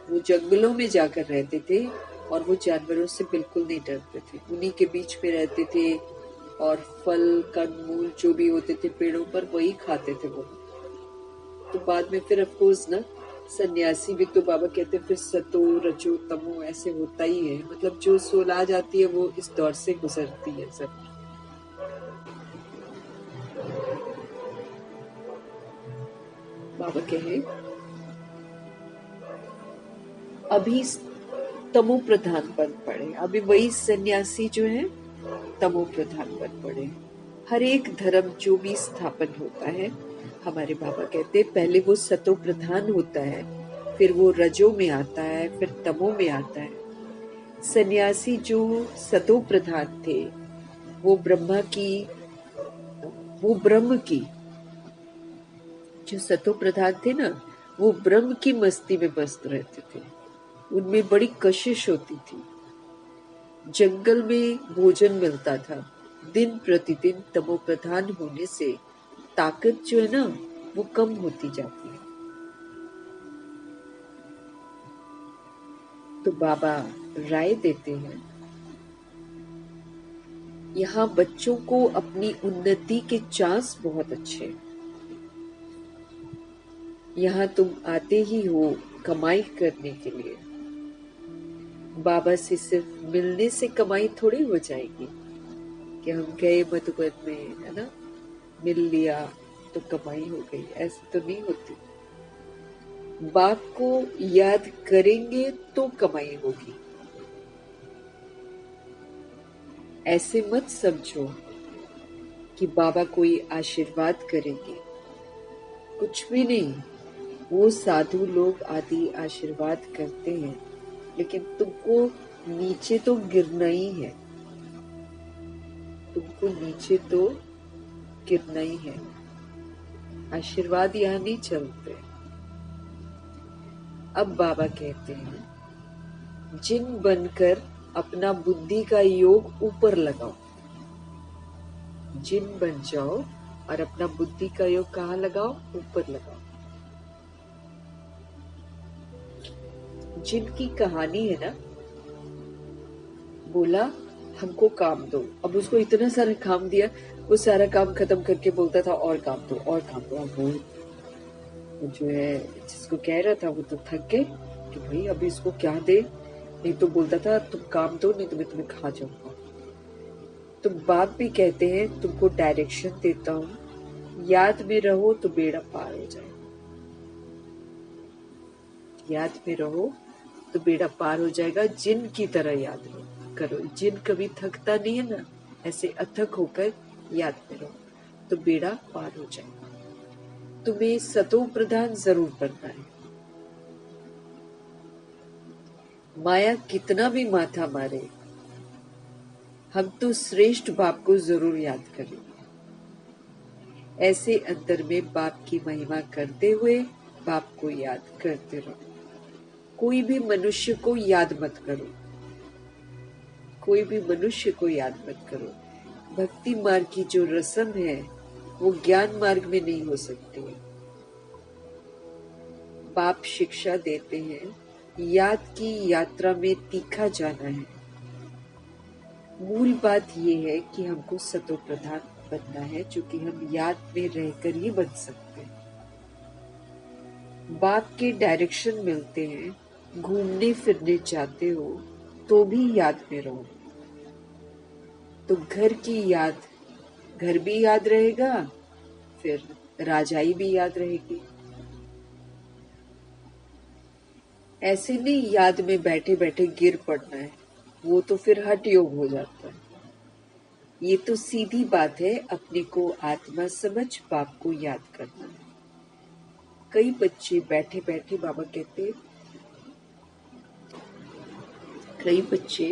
वो जंगलों में जाकर रहते थे और वो जानवरों से बिल्कुल नहीं डरते थे, उन्हीं के बीच में रहते थे, और फल कंदमूल जो भी होते थे पेड़ों पर वही खाते थे वो। तो बाद में फिर अफकोर्स ना, सन्यासी भी तो बाबा कहते फिर सतो रजो तमो ऐसे होता ही है, मतलब जो सोल आ जाती है वो इस दौर से गुजरती है सब। बाबा कहे अभी तमो प्रधान बन पड़े, अभी वही सन्यासी जो है तमो प्रधान बन पड़े। हर एक धर्म जो भी स्थापन होता है, हमारे बाबा कहते पहले वो सतो प्रधान होता है, फिर वो रजो में आता है, फिर तमो में आता है। सन्यासी जो सतो प्रधान थे वो ब्रह्म की जो सतो प्रधान थे ना, वो ब्रह्म की मस्ती में मस्त रहते थे। उनमें बड़ी कशिश होती थी। जंगल में भोजन मिलता था। दिन प्रतिदिन तमो प्रधान होने से ताकत जो है ना वो कम होती जाती है। तो बाबा राय देते हैं, यहाँ बच्चों को अपनी उन्नति के चांस बहुत अच्छे। यहाँ तुम आते ही हो कमाई करने के लिए। बाबा से सिर्फ मिलने से कमाई थोड़ी हो जाएगी कि हम गए मधुबन में, है ना, मिल लिया तो कमाई हो गई, ऐसे तो नहीं होती। बाप को याद करेंगे तो कमाई होगी। ऐसे मत समझो कि बाबा कोई आशीर्वाद करेंगे, कुछ भी नहीं। वो साधु लोग आदि आशीर्वाद करते हैं, लेकिन तुमको नीचे तो गिरना ही है, तुमको नीचे तो गिरना ही है। आशीर्वाद यहाँ नहीं चलते। अब बाबा कहते हैं, जिन बनकर अपना बुद्धि का योग ऊपर लगाओ। जिन बन जाओ और अपना बुद्धि का योग कहाँ लगाओ? ऊपर लगाओ। जिनकी कहानी है ना, बोला हमको काम दो। अब उसको इतना सारा काम दिया, वो सारा काम खत्म करके बोलता था और काम दो और काम दो। अब वो जो है जिसको कह रहा था वो तो थक गए कि भाई अभी इसको क्या दे। नहीं तो बोलता था तुम काम दो, नहीं तो मैं तुम्हें खा जाऊंगा। तो बाप भी कहते हैं तुमको डायरेक्शन देता हूँ, याद में रहो तो बेड़ा पार हो जाए। याद में रहो तो बेड़ा पार हो जाएगा। जिन की तरह याद करो। जिन कभी थकता नहीं है ना, ऐसे अथक होकर याद में रहो तो बेड़ा पार हो जाएगा। तुम्हें सतो प्रधान जरूर बनना है। माया कितना भी माथा मारे, हम तो श्रेष्ठ बाप को जरूर याद करेंगे। ऐसे अंतर में बाप की महिमा करते हुए बाप को याद करते रहो। कोई भी मनुष्य को याद मत करो। कोई भी मनुष्य को याद मत करो। भक्ति मार्ग की जो रस्म है वो ज्ञान मार्ग में नहीं हो सकती है। बाप शिक्षा देते हैं, याद की यात्रा में तीखा जाना है। मूल बात ये है कि हमको सतो प्रधान बनना है, जो कि हम याद में रहकर ही बन सकते हैं। बाप के डायरेक्शन मिलते हैं, घूमने फिरने जाते हो तो भी याद में रहो। तो घर की याद, घर भी याद रहेगा, फिर राजाई भी याद रहेगी। ऐसे नहीं याद में बैठे बैठे गिर पड़ना है, वो तो फिर हठ योग हो जाता है। ये तो सीधी बात है, अपने को आत्मा समझ बाप को याद करना है। कई बच्चे बैठे बैठे बाबा कहते, कई बच्चे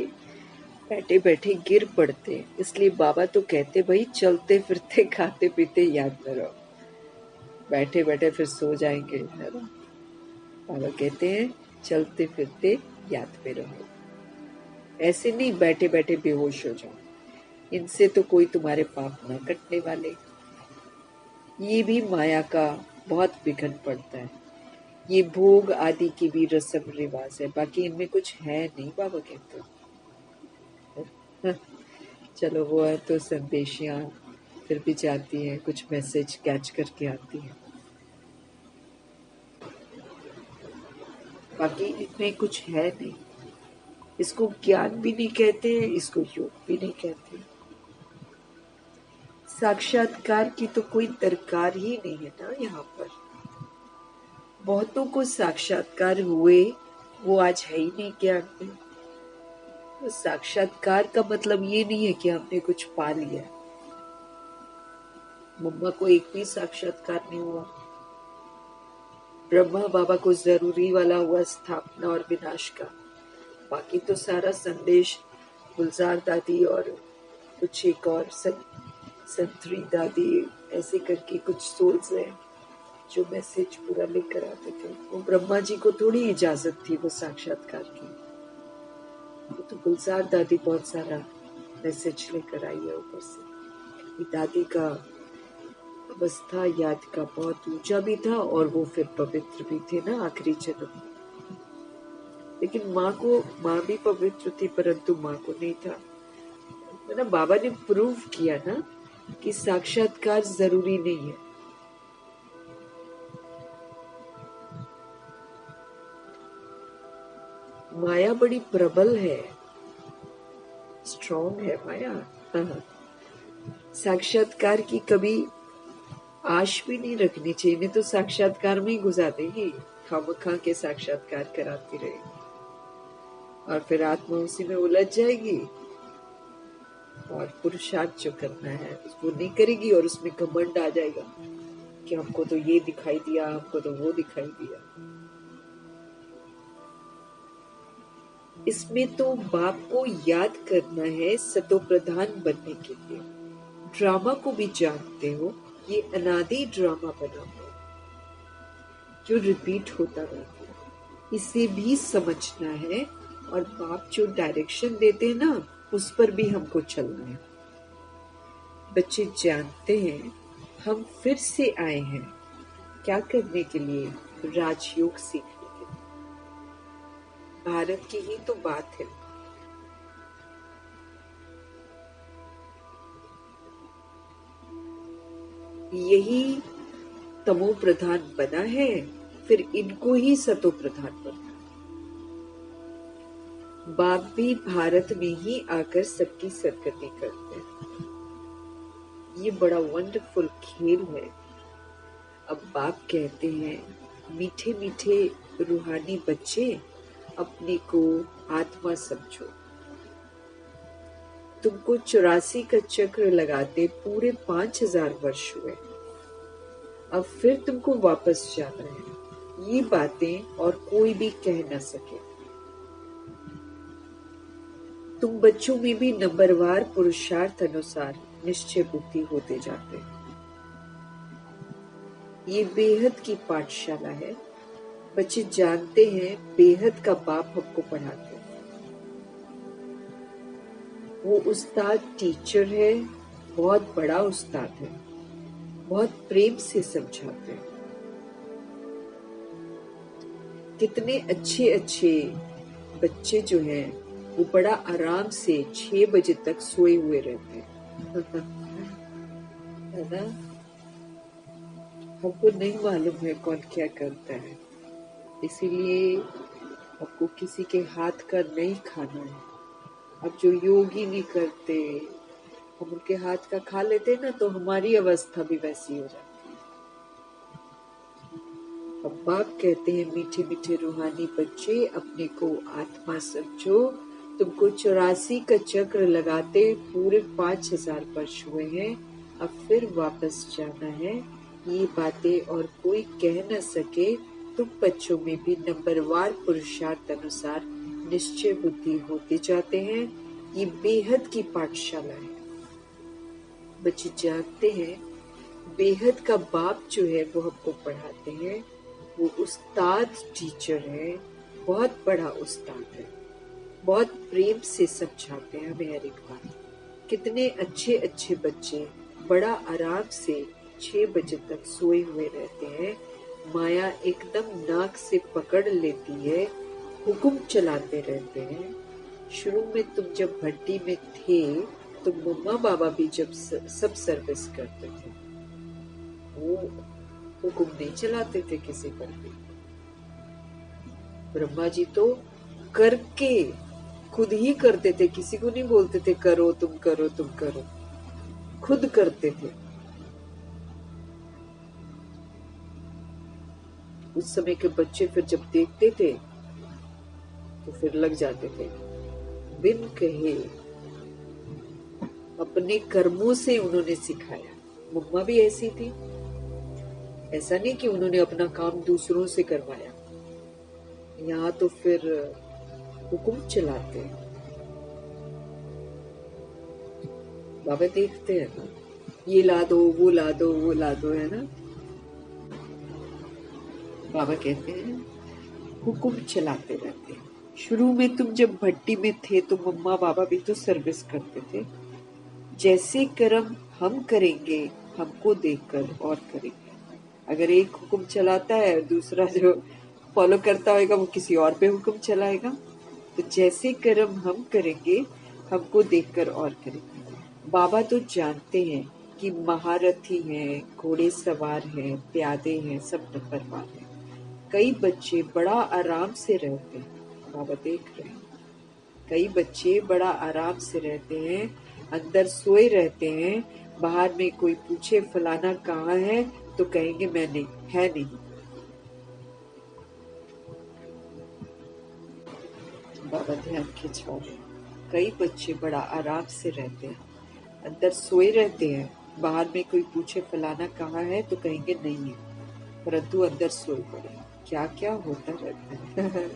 बैठे बैठे गिर पड़ते, इसलिए बाबा तो कहते भाई चलते फिरते खाते पीते याद में रहो। बैठे बैठे फिर सो जाएंगे, है ना। बाबा कहते हैं चलते फिरते याद में रहो। ऐसे नहीं बैठे बैठे बेहोश हो जाओ, इनसे तो कोई तुम्हारे पाप ना कटने वाले। ये भी माया का बहुत विघन पड़ता है। ये भोग आदि की भी रस्म रिवाज है, बाकी इनमें कुछ है नहीं, बाबा कहते हैं। चलो वो है तो संदेशियां फिर भी जाती हैं, कुछ मैसेज कैच करके आती हैं, बाकी इनमें कुछ है नहीं। इसको ज्ञान भी नहीं कहते, इसको योग भी नहीं कहते। साक्षात्कार की तो कोई दरकार ही नहीं है ना यहाँ पर। बहुतों को साक्षात्कार हुए, वो आज है ही नहीं ज्ञान में। तो साक्षात्कार का मतलब ये नहीं है कि हमने कुछ पा लिया। मम्मा को एक भी साक्षात्कार नहीं हुआ। ब्रह्मा बाबा को जरूरी वाला हुआ स्थापना और विनाश का। बाकी तो सारा संदेश गुलजार दादी और कुछ एक और संतरी दादी ऐसे करके कुछ सोल्स हैं जो मैसेज पूरा लेकर आते थे। वो ब्रह्मा जी को थोड़ी इजाजत थी वो साक्षात्कार की, वो तो गुलजार दादी बहुत सारा मैसेज लेकर आई है ऊपर से। दादी का अवस्था याद का बहुत ऊंचा भी था और वो फिर पवित्र भी थे ना आखिरी जन्म। लेकिन माँ भी पवित्र थी, परंतु माँ को नहीं था। ना बाबा ने प्रूव किया ना कि साक्षात्कार जरूरी नहीं है। माया बड़ी प्रबल है, स्ट्रॉन्ग है माया। साक्षात्कार की कभी आश भी नहीं रखनी चाहिए, नहीं तो साक्षात्कार में ही गुजार देगी। खामखा के साक्षात्कार कराती रहेगी और फिर आत्मा उसी में उलझ जाएगी और पुरुषार्थ जो करना है वो नहीं करेगी और उसमें घमंड आ जाएगा कि हमको तो ये दिखाई दिया, हमको तो वो दिखाई दिया। इसमें तो बाप को याद करना है सतो प्रधान बनने के लिए। ड्रामा को भी जानते हो, ये अनादि ड्रामा बना हुआ जो रिपीट होता रहता है, इसे भी समझना है। और बाप जो डायरेक्शन देते हैं ना, उस पर भी हमको चलना है। बच्चे जानते हैं हम फिर से आए हैं क्या करने के लिए? राजयोग सीखने के लिए। भारत की ही तो बात है। यही तमो प्रधान बना है, फिर इनको ही सतो प्रधान बनना। बाप भी भारत में ही आकर सबकी सदगति करते हैं। ये बड़ा वंडरफुल खेल है। अब बाप कहते हैं, मीठे मीठे रूहानी बच्चे, अपने को आत्मा समझो। तुमको 84 का चक्र लगाते पूरे 5000 वर्ष हुए। अब फिर तुमको वापस जाना है। ये बातें और कोई भी कह न सके। तुम बच्चों में भी नंबरवार पुरुषार्थ अनुसार निश्चय बुद्धि होते जाते हैं। ये बेहद की पाठशाला है। बच्चे जानते हैं बेहद का बाप हमको पढ़ाते हैं। वो उस्ताद टीचर है, बहुत बड़ा उस्ताद है, बहुत प्रेम से समझाते हैं। कितने अच्छे अच्छे बच्चे जो हैं वो बड़ा आराम से 6 बजे तक सोए हुए रहते हैं। है ना? हमको नहीं मालूम है कौन क्या करता है, इसीलिए आपको किसी के हाथ का नहीं खाना है। अब जो योगी नहीं करते, हम उनके हाथ का खा लेते ना, तो हमारी अवस्था भी वैसी हो जाती है। अब बाप कहते हैं, मीठे मीठे रूहानी बच्चे, अपने को आत्मा समझो। तुमको 84 का चक्र लगाते पूरे 5000 वर्ष हुए हैं। अब फिर वापस जाना है। ये बातें और कोई कह न सके। तुम बच्चों में भी नंबरवार पुरुषार्थ अनुसार निश्चय बुद्धि होते जाते हैं। ये बेहद की पाठशाला है। बच्चे जानते हैं बेहद का बाप जो है वो हमको पढ़ाते हैं। वो उस्ताद टीचर है, बहुत बड़ा उस्ताद है, बहुत प्रेम से समझाते हैं हमें हर एक बात। कितने अच्छे अच्छे बच्चे बड़ा आराम से 6 बजे तक सोए हुए रहते हैं। माया एकदम नाक से पकड़ लेती है, हुक्म चलाते रहते हैं। शुरू में तुम जब भट्टी में थे तो मम्मा बाबा भी जब सब सर्विस करते थे, वो हुक्म नहीं चलाते थे किसी पर भी। ब्रह्मा जी तो करके खुद ही करते थे, किसी को नहीं बोलते थे करो तुम करो तुम करो, खुद करते थे। उस समय के बच्चे फिर जब देखते थे तो फिर लग जाते थे। बिन कहे अपने कर्मों से उन्होंने सिखाया। मम्मा भी ऐसी थी, ऐसा नहीं कि उन्होंने अपना काम दूसरों से करवाया। यहाँ तो फिर हुक्म चलाते हैं। बाबा देखते हैं ना, ये ला दो वो ला दो वो ला दो, है ना। बाबा कहते हैं हुक्म चलाते रहते हैं। शुरू में तुम जब भट्टी में थे तो मम्मा बाबा भी तो सर्विस करते थे। जैसे कर्म हम करेंगे हमको देखकर और करेंगे। अगर एक हुक्म चलाता है और दूसरा जो फॉलो करता होगा वो किसी और पे हुक्म चलाएगा। तो जैसे कर्म हम करेंगे हमको देखकर और करेंगे। बाबा तो जानते हैं कि महारथी हैं, घोड़े सवार हैं, प्यादे हैं, सब नंबरवार हैं। कई बच्चे बड़ा आराम से रहते हैं, बाबा देख रहे हैं। कई बच्चे बड़ा आराम से रहते हैं, अंदर सोए रहते हैं। बाहर में कोई पूछे फलाना कहाँ है तो कहेंगे मैं नहीं, है नहीं। बाबा ध्यान खिंचवा रहे हैं। कई बच्चे बड़ा आराम से रहते हैं, अंदर सोए रहते हैं। बाहर में कोई पूछे फलाना कहाँ है तो कहेंगे नहीं है, परंतु अंदर सोए पड़े। क्या क्या होता रहता है।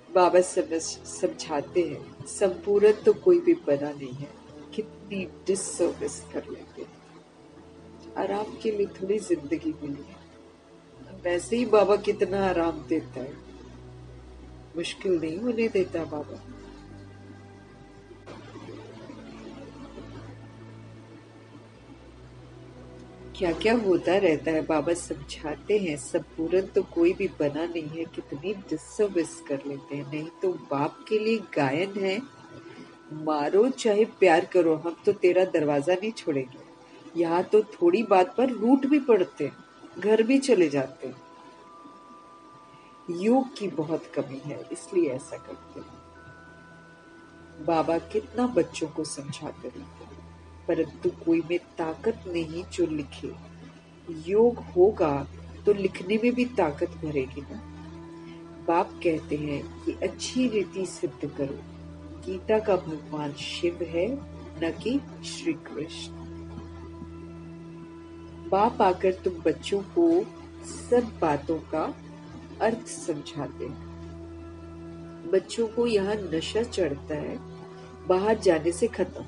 बाबा समझाते हैं संपूर्ण तो कोई भी बना नहीं है। कितनी डिसर्विस कर लेते हैं। आराम के लिए थोड़ी जिंदगी मिली है। वैसे ही बाबा कितना आराम देता है, मुश्किल नहीं होने देता बाबा। क्या क्या होता रहता है। बाबा समझाते हैं सब पूरन तो कोई भी बना नहीं है, कितनी डिसर्विस कर लेते हैं। नहीं तो बाप के लिए गायन है, मारो चाहे प्यार करो, हम तो तेरा दरवाजा नहीं छोड़ेंगे। यहाँ तो थोड़ी बात पर रूठ भी पड़ते, घर भी चले जाते। योग की बहुत कमी है, इसलिए ऐसा करते हैं। बाबा कितना बच्चों को समझाते रहते हैं, परंतु कोई में ताकत नहीं जो लिखे। योग होगा तो लिखने में भी ताकत भरेगी ना। बाप कहते हैं कि अच्छी रीति सिद्ध करो। गीता का भगवान शिव है, न कि श्री कृष्ण। बाप आकर तुम बच्चों को सब बातों का अर्थ समझाते हैं। बच्चों को यहाँ नशा चढ़ता है, बाहर जाने से खत्म।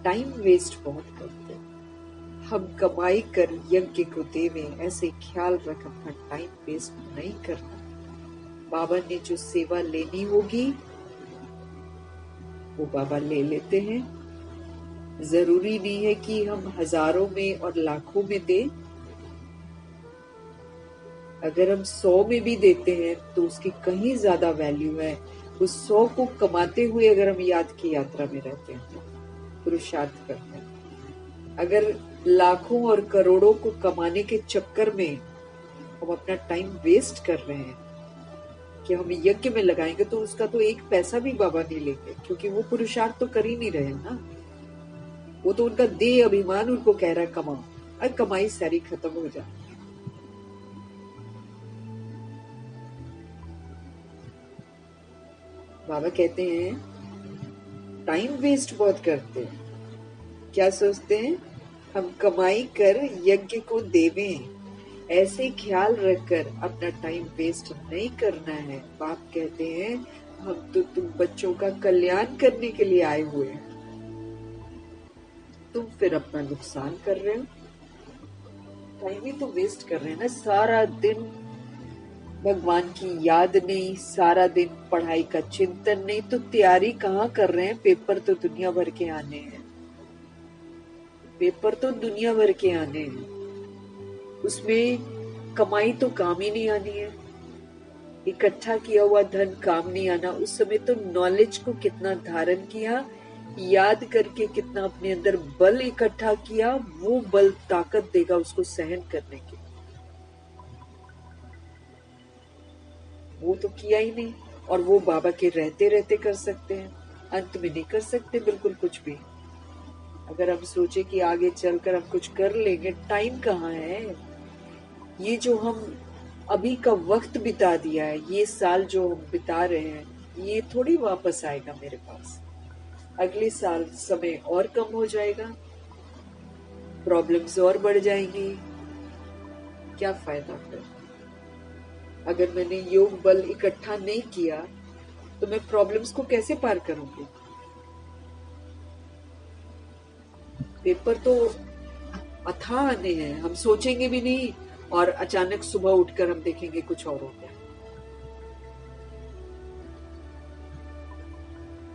टाइम वेस्ट बहुत करते हैं। हम कमाई कर यज्ञ को देवे, ऐसे ख्याल रख अपना टाइम वेस्ट नहीं करना। बाबा ने जो सेवा लेनी होगी वो बाबा ले लेते हैं। जरूरी नहीं है कि हम हजारों में और लाखों में दें। अगर हम 100 में भी देते हैं तो उसकी कहीं ज्यादा वैल्यू है। उस 100 को कमाते हुए अगर हम याद की यात्रा में रहते हैं तो पुरुषार्थ करते हैं। अगर लाखों और करोड़ों को कमाने के चक्कर में हम अपना टाइम वेस्ट कर रहे हैं कि हम यज्ञ में लगाएंगे तो उसका तो एक पैसा भी बाबा नहीं लेंगे, क्योंकि वो पुरुषार्थ तो कर ही नहीं रहे ना। वो तो उनका देह अभिमान उनको कह रहा है कमाओ, और कमाई सारी खत्म हो जाती है। बाबा कहते हैं टाइम वेस्ट बहुत करते हैं। क्या सोचते हैं हम कमाई कर यज्ञ को देवें, ऐसे ख्याल रखकर अपना टाइम वेस्ट नहीं करना है। बाप कहते हैं हम तो तुम बच्चों का कल्याण करने के लिए आए हुए हैं, तुम फिर अपना नुकसान कर रहे हो। टाइम ही तो वेस्ट कर रहे हैं ना। सारा दिन भगवान की याद नहीं, सारा दिन पढ़ाई का चिंतन नहीं, तो तैयारी कहाँ कर रहे हैं। पेपर तो दुनिया भर के आने हैं, पेपर तो दुनिया भर के आने हैं। उसमें कमाई तो काम ही नहीं आनी है। इकट्ठा किया हुआ धन काम नहीं आना। उस समय तो नॉलेज को कितना धारण किया, याद करके कितना अपने अंदर बल इकट्ठा किया, वो बल ताकत देगा उसको सहन करने की। वो तो किया ही नहीं, और वो बाबा के रहते रहते कर सकते हैं, अंत में नहीं कर सकते बिल्कुल कुछ भी। अगर हम सोचे कि आगे चलकर हम कुछ कर लेंगे, टाइम कहाँ है। ये जो हम अभी का वक्त बिता दिया है, ये साल जो हम बिता रहे हैं, ये थोड़ी वापस आएगा मेरे पास। अगले साल समय और कम हो जाएगा, प्रॉब्लम्स और बढ़ जाएंगी। क्या फायदा फिर। अगर मैंने योग बल इकट्ठा नहीं किया तो मैं प्रॉब्लम्स को कैसे पार करूंगी। पेपर तो अथाह आने हैं, हम सोचेंगे भी नहीं और अचानक सुबह उठकर हम देखेंगे कुछ और हो गया।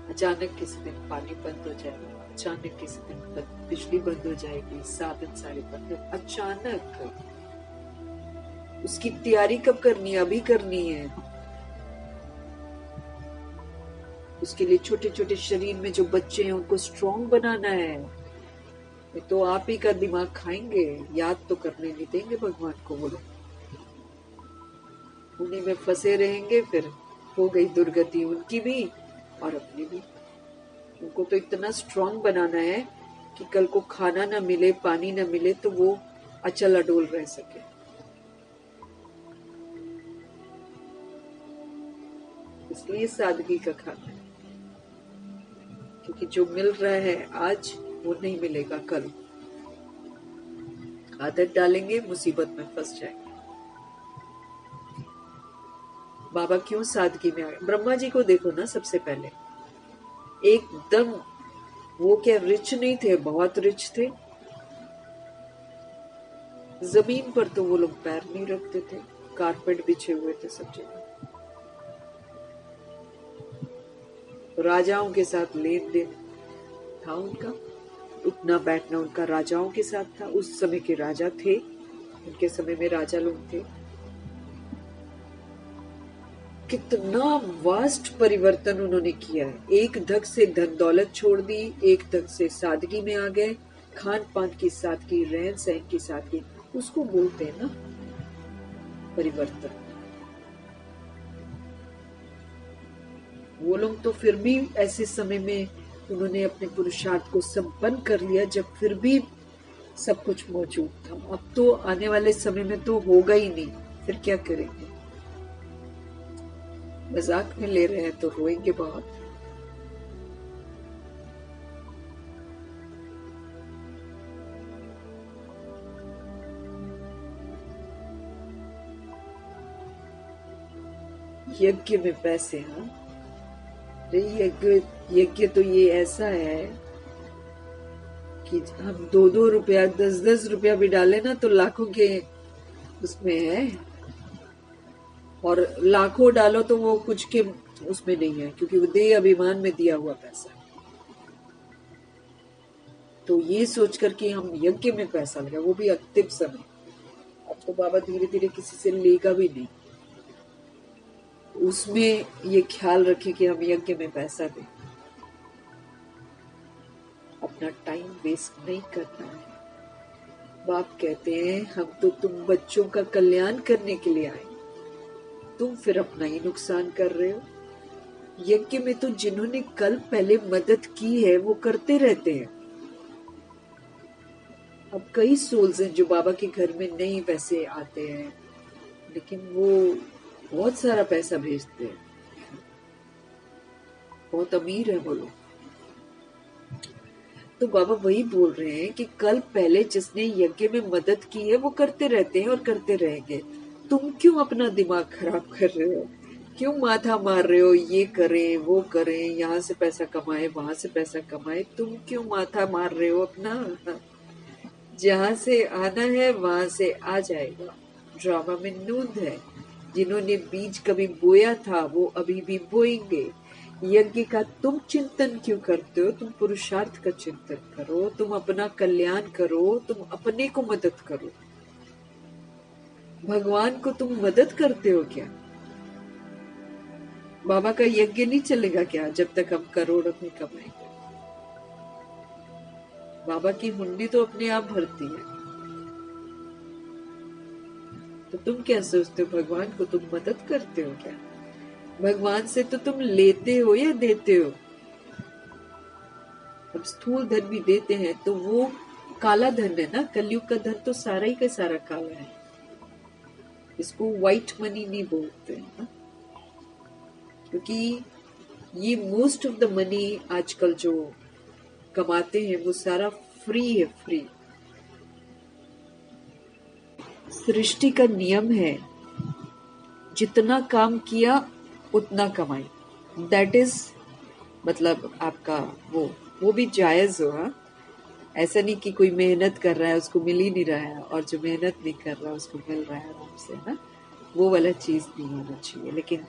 अचानक किसी दिन पानी बंद हो जाएगा, अचानक किसी दिन बिजली बंद हो जाएगी, साधन सारे बंद। अचानक उसकी तैयारी कब करनी है, अभी करनी है। उसके लिए छोटे छोटे शरीर में जो बच्चे हैं उनको स्ट्रांग बनाना है। तो आप ही का दिमाग खाएंगे, याद तो करने नहीं देंगे भगवान को। वो लोग उन्हीं में फंसे रहेंगे, फिर हो गई दुर्गति उनकी भी और अपनी भी। उनको तो इतना स्ट्रांग बनाना है कि कल को खाना ना मिले, पानी ना मिले तो वो अचल अडोल रह सके। इसलिए सादगी का खाना है, क्योंकि जो मिल रहा है आज वो नहीं मिलेगा कल। आदत डालेंगे, मुसीबत में फंस जाएंगे। बाबा क्यों सादगी में आए। ब्रह्मा जी को देखो ना, सबसे पहले एकदम वो क्या रिच नहीं थे, बहुत रिच थे। जमीन पर तो वो लोग पैर नहीं रखते थे, कारपेट बिछे हुए थे सब जगह। राजाओं के साथ लेन देन था उनका, उठना बैठना उनका राजाओं के साथ था, उस समय के राजा थे, उनके समय में राजा लोग थे। कितना वास्ट परिवर्तन उन्होंने किया है। एक धक से धन दौलत छोड़ दी, एक धक से सादगी में आ गए, खान पान की सादगी, रहन सहन की सादगी, उसको बोलते हैं ना परिवर्तन। वो लोग तो फिर भी ऐसे समय में उन्होंने अपने पुरुषार्थ को संपन्न कर लिया जब फिर भी सब कुछ मौजूद था। अब तो आने वाले समय में तो होगा ही नहीं, फिर क्या करेंगे? मजाक में ले रहे हैं तो रोएंगे बहुत। यज्ञ में पैसे, हाँ, यज्ञ तो ये ऐसा है कि हम 2-2 रुपया 10-10 रुपया भी डाले ना तो लाखों के उसमें है, और लाखों डालो तो वो कुछ के उसमें नहीं है, क्योंकि वो देह अभिमान में दिया हुआ पैसा। तो ये सोचकर कि हम यज्ञ में पैसा लगा, वो भी अंतिम समय। अब तो बाबा धीरे धीरे किसी से लेगा भी नहीं, उसमें ये ख्याल रखे कि हम यज्ञ में पैसा दें। अपना टाइम वेस्ट नहीं करना है। बाप कहते हैं हम तो तुम बच्चों का कल्याण करने के लिए आए, तुम फिर अपना ही नुकसान कर रहे हो। यज्ञ में तो जिन्होंने कल पहले मदद की है वो करते रहते हैं। अब कई सोल्स हैं जो बाबा के घर में नहीं वैसे आते हैं, लेकिन वो बहुत सारा पैसा भेजते हैं, बहुत अमीर है वो लोग। तो बाबा वही बोल रहे हैं कि कल पहले जिसने यज्ञ में मदद की है वो करते रहते हैं और करते रहेंगे। तुम क्यों अपना दिमाग खराब कर रहे हो? क्यों माथा मार रहे हो? ये करें वो करें, यहाँ से पैसा कमाए वहां से पैसा कमाए, तुम क्यों माथा मार रहे हो अपना? जहां से आना है वहां से आ जाएगा। ड्रामा में नूंद है। जिन्होंने बीज कभी बोया था वो अभी भी बोएंगे। यज्ञ का तुम चिंतन क्यों करते हो? तुम पुरुषार्थ का चिंतन करो, तुम अपना कल्याण करो, तुम अपने को मदद करो। भगवान को तुम मदद करते हो क्या? बाबा का यज्ञ नहीं चलेगा क्या जब तक हम करोड़ों में कमाएंगे? बाबा की हुंडी तो अपने आप भरती है। तो तुम क्या सोचते हो, भगवान को तुम मदद करते हो क्या? भगवान से तो तुम लेते हो या देते हो? अब स्थूल धन भी देते हैं तो वो काला धन है ना। कलयुग का धन तो सारा ही का सारा काला है। इसको व्हाइट मनी नहीं बोलते हैं ना, क्योंकि ये मोस्ट ऑफ द मनी आजकल जो कमाते हैं वो सारा फ्री है, फ्री। सृष्टि का नियम है जितना काम किया उतना कमाई। दैट इज मतलब आपका वो भी जायज हो। हाँ, ऐसा नहीं कि कोई मेहनत कर रहा है उसको मिल ही नहीं रहा है और जो मेहनत नहीं कर रहा है उसको मिल रहा है आराम से ना, वो वाला चीज नहीं होना चाहिए। लेकिन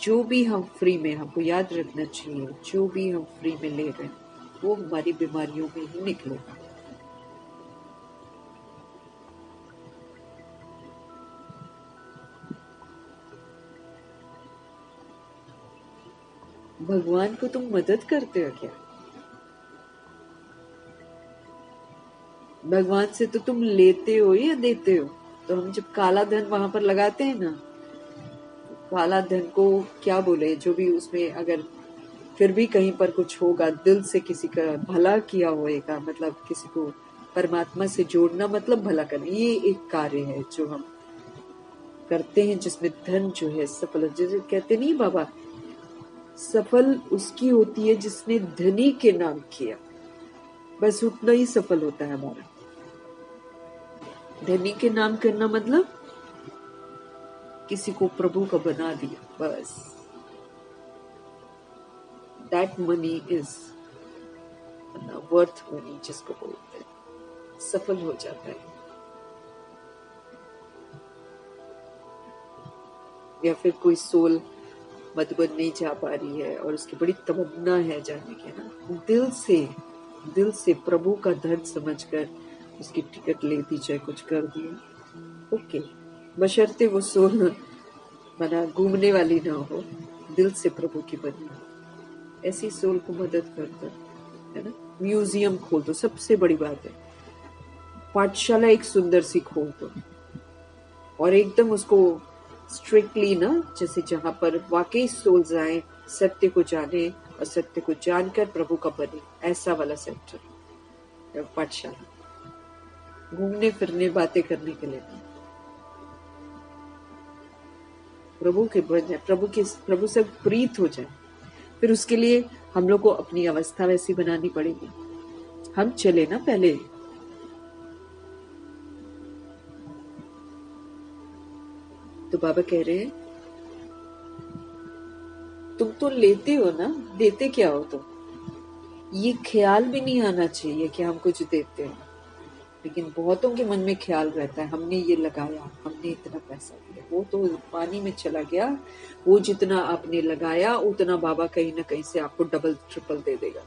जो भी हम फ्री में, हमको याद रखना चाहिए, जो भी हम फ्री में ले रहे हैं वो हमारी बीमारियों में ही निकलेगा। भगवान को तुम मदद करते हो क्या? भगवान से तो तुम लेते हो या देते हो? तो हम जब काला धन वहां पर लगाते हैं ना, काला धन को क्या बोले, जो भी उसमें अगर फिर भी कहीं पर कुछ होगा, दिल से किसी का भला किया होएगा, मतलब किसी को परमात्मा से जोड़ना मतलब भला करना, ये एक कार्य है जो हम करते हैं जिसमें धन जो है सफल, जैसे कहते नहीं बाबा, सफल उसकी होती है जिसने धनी के नाम किया, बस उतना ही सफल होता है हमारा। धनी के नाम करना मतलब किसी को प्रभु का बना दिया, बस। That money is worth money, जिसको बोलते हैं, सफल हो जाता है। या फिर कोई सोल मधुबन नहीं जा पा रही है और उसकी बड़ी तमन्ना है जाने की ना, दिल से दिल से प्रभु का धन समझकर उसकी टिकट ले दी, चाहे कुछ कर दिया, ओके, बशर्ते वो सोल मना घूमने वाली ना हो, दिल से प्रभु की बनी हो, ऐसी सोल को मदद करता है ना। म्यूजियम खोल दो, सबसे बड़ी बात है। पाठशाला एक सुंदर सी खोल दो और एकदम उसको स्ट्रिक्टली ना, जैसे जहां पर वाकई सोल्स आए, सत्य को जाने और सत्य को जानकर प्रभु का बने, ऐसा वाला सेंटर पाठशाला। घूमने फिरने बातें करने के लिए नहीं, प्रभु के बन जाए, प्रभु से प्रीत हो जाए। फिर उसके लिए हम लोग को अपनी अवस्था वैसी बनानी पड़ेगी। हम चले ना पहले, तो बाबा कह रहे हैं तुम तो लेते हो ना, देते क्या हो तुम? ये ख्याल भी नहीं आना चाहिए कि हम कुछ देते हैं, लेकिन बहुतों के मन में ख्याल रहता है हमने ये लगाया, हमने इतना पैसा दिया, वो तो पानी में चला गया। वो जितना आपने लगाया उतना बाबा कहीं ना कहीं से आपको डबल ट्रिपल दे देगा,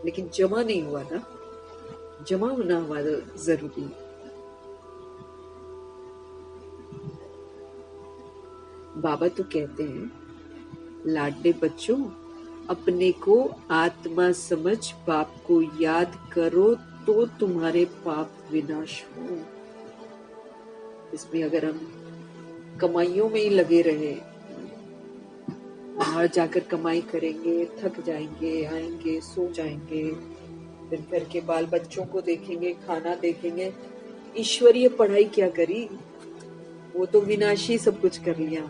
लेकिन जमा नहीं हुआ ना, जमा होना हमारा जरूरी है। बाबा तो कहते हैं लाडले बच्चों, अपने को आत्मा समझ बाप को याद करो तो तुम्हारे पाप विनाश हो। इसमें अगर हम कमाइयों में ही लगे रहे, बाहर जाकर कमाई करेंगे, थक जाएंगे, आएंगे, सो जाएंगे, दिन भर के बाल बच्चों को देखेंगे, खाना देखेंगे, ईश्वरीय पढ़ाई क्या करी? वो तो विनाशी सब कुछ कर लिया,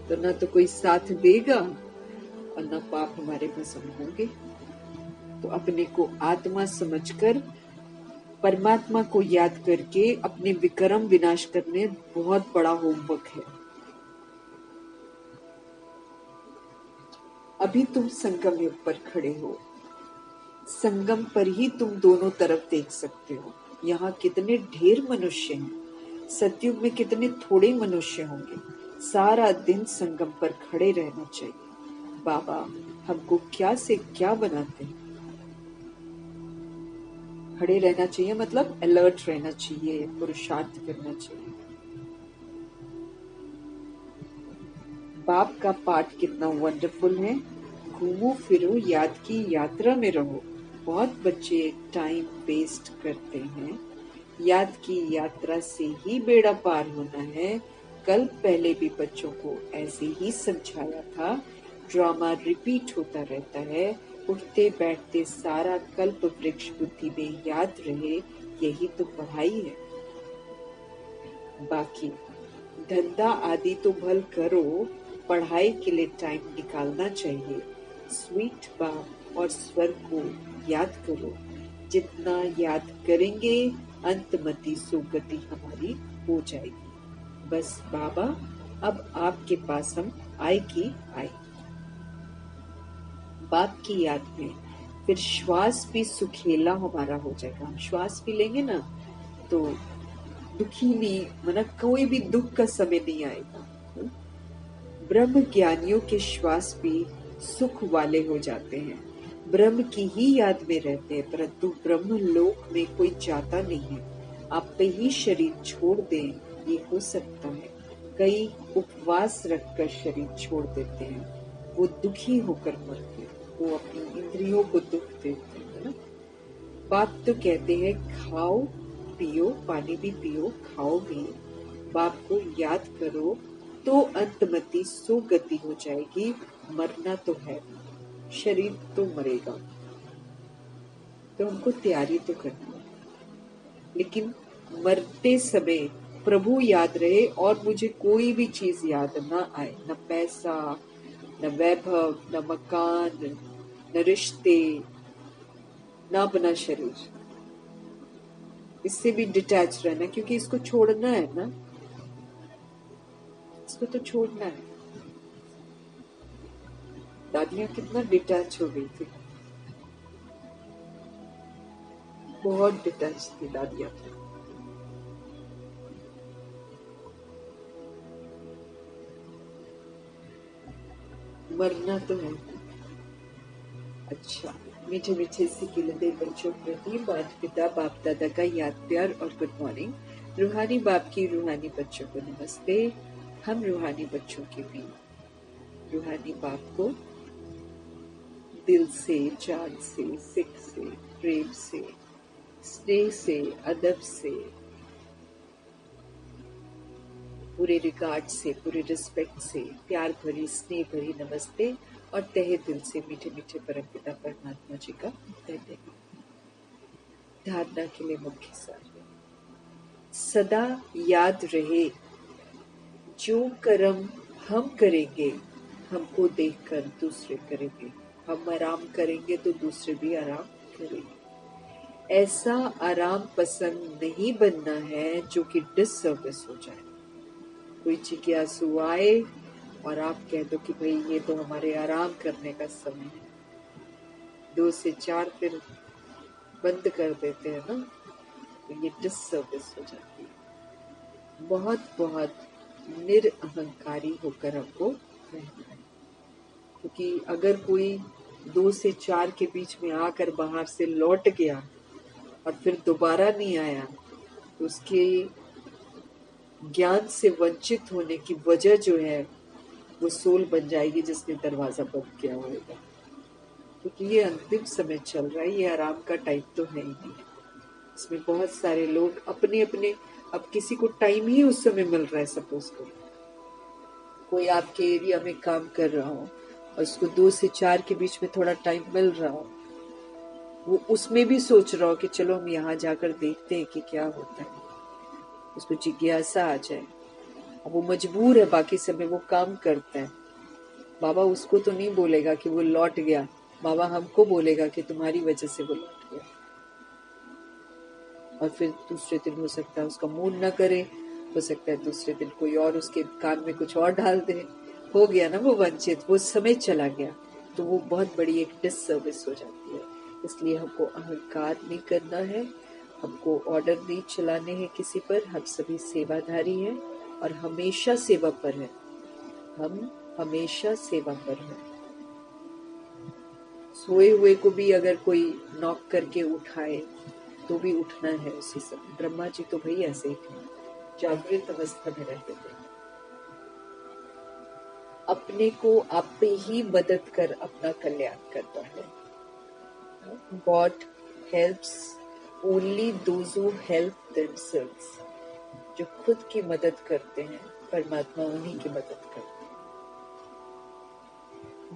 तो ना तो कोई साथ देगा और ना पाप हमारे भस्म होंगे। तो अपने को आत्मा समझकर परमात्मा को याद करके अपने विक्रम विनाश करने बहुत बड़ा होमवर्क है। अभी तुम संगम युग पर खड़े हो, संगम पर ही तुम दोनों तरफ देख सकते हो। यहाँ कितने ढेर मनुष्य हैं, सतयुग में कितने थोड़े मनुष्य होंगे। सारा दिन संगम पर खड़े रहना चाहिए। बाबा हमको क्या से क्या बनाते हैं? खड़े रहना चाहिए मतलब अलर्ट रहना चाहिए, पुरुषार्थ करना चाहिए। बाप का पाठ कितना वंडरफुल है। घूमो फिरो, याद की यात्रा में रहो। बहुत बच्चे टाइम वेस्ट करते हैं। याद की यात्रा से ही बेड़ा पार होना है। कल पहले भी बच्चों को ऐसे ही समझाया था। ड्रामा रिपीट होता रहता है। उठते बैठते सारा कल्प वृक्ष बुद्धि में याद रहे, यही तो पढ़ाई है। बाकी धंधा आदि तो भल करो, पढ़ाई के लिए टाइम निकालना चाहिए। स्वीट बाप और स्वर को याद करो। जितना याद करेंगे अंतमति सुगति हमारी हो जाएगी। बस बाबा अब आपके पास हम आए की आए। बाप की याद में फिर श्वास भी सुखेला हमारा हो जाएगा। हम श्वास भी लेंगे ना तो दुखी नहीं, मतलब कोई भी दुख का समय नहीं आएगा। ब्रह्म ज्ञानियों के श्वास भी सुख वाले हो जाते हैं। ब्रह्म की ही याद में रहते हैं, परंतु ब्रह्म लोक में कोई जाता नहीं है। आप पे ही शरीर छोड़ दें, ये हो सकता है। कई उपवास रखकर शरीर छोड़ देते हैं, वो दुखी होकर मरते हैं, वो अपनी इंद्रियों को दुख देते हैं ना। बाप तो कहते हैं खाओ पियो, पानी भी पियो, खाओ भी, बाप को याद करो तो अंतमति सुगति हो जाएगी। मरना तो है, शरीर तो मरेगा, तो हमको तैयारी तो करनी है, लेकिन मरते समय प्रभु याद रहे और मुझे कोई भी चीज याद ना आए, न पैसा, न वैभव, न मकान, न रिश्ते, न अपना शरीर। इससे भी डिटैच रहना, क्योंकि इसको छोड़ना है ना, इसको तो छोड़ना है। दादियां कितना डिटैच हो गई थी, बहुत डिटैच थी दादियां। मरना तो है। अच्छा, मीठे मीठे से खिलते बच्चों प्रति माता पिता बाप दादा का याद प्यार और गुड मॉर्निंग। रूहानी बाप की रूहानी बच्चों को नमस्ते। हम रूहानी बच्चों के भी रूहानी बाप को दिल से, जान से, सिख से, प्रेम से, स्नेह से, अदब से, पूरे रिगार्ड से, पूरे रिस्पेक्ट से, प्यार भरी स्नेह भरी नमस्ते और तहे दिल से मीठे मीठे परमपिता परमात्मा जी का धन्यवाद। धारणा के लिए मुख्य सार सदा याद रहे, जो कर्म हम करेंगे हमको देखकर दूसरे करेंगे। हम आराम करेंगे तो दूसरे भी आराम करेंगे। ऐसा आराम पसंद नहीं बनना है जो कि डिससर्विस हो जाए। कोई जिज्ञासु आए और आप कह दो कि भाई ये तो हमारे आराम करने का समय है, 2 से 4 फिर बंद कर देते हैं ना, तो ये डिससर्विस हो जाती है। बहुत बहुत निरअहंकारी होकर हमको रहना है, क्योंकि अगर कोई 2 से 4 के बीच में आकर बाहर से लौट गया और फिर दोबारा नहीं आया, तो उसके ज्ञान से वंचित होने की वजह जो है वो सोल बन जाएगी जिसने दरवाजा बंद किया होगा। क्योंकि ये अंतिम समय चल रहा है, ये आराम का टाइम तो है ही नहीं। इसमें बहुत सारे लोग अपने अपने, अब किसी को टाइम ही उस समय मिल रहा है। सपोज करो कोई आपके एरिया में काम कर रहा हो और उसको 2 से 4 के बीच में थोड़ा टाइम मिल रहा हो, वो उसमें भी सोच रहा हो कि चलो हम यहाँ जाकर देखते हैं कि क्या होता है, उसको जिज्ञासा आ जाए। अब वो मजबूर है, बाकी समय वो काम करता है। बाबा उसको तो नहीं बोलेगा कि वो लौट गया, बाबा हमको बोलेगा कि तुम्हारी वजह से वो लौट गया। और फिर दूसरे दिन हो सकता है उसका मूड न करे, हो सकता है दूसरे दिन कोई और उसके कान में कुछ और डाल दे। हो गया ना वो वंचित, वो समय चला गया, तो वो बहुत बड़ी एक डिससर्विस हो जाती है। इसलिए हमको अहंकार नहीं करना है, हमको ऑर्डर नहीं चलाने हैं किसी पर। हम सभी सेवाधारी हैं और हमेशा सेवा पर है। हम हमेशा सेवा पर है। सोए हुए को भी अगर कोई नॉक करके उठाए तो भी उठना है उसी समय। ब्रह्मा जी तो भाई ऐसे ही थे, जागृत अवस्था में रहते थे। अपने को आप ही मदद कर अपना कल्याण करता है। God helps only those who help themselves. जो खुद की मदद करते हैं, परमात्मा उन्हीं की मदद करते हैं।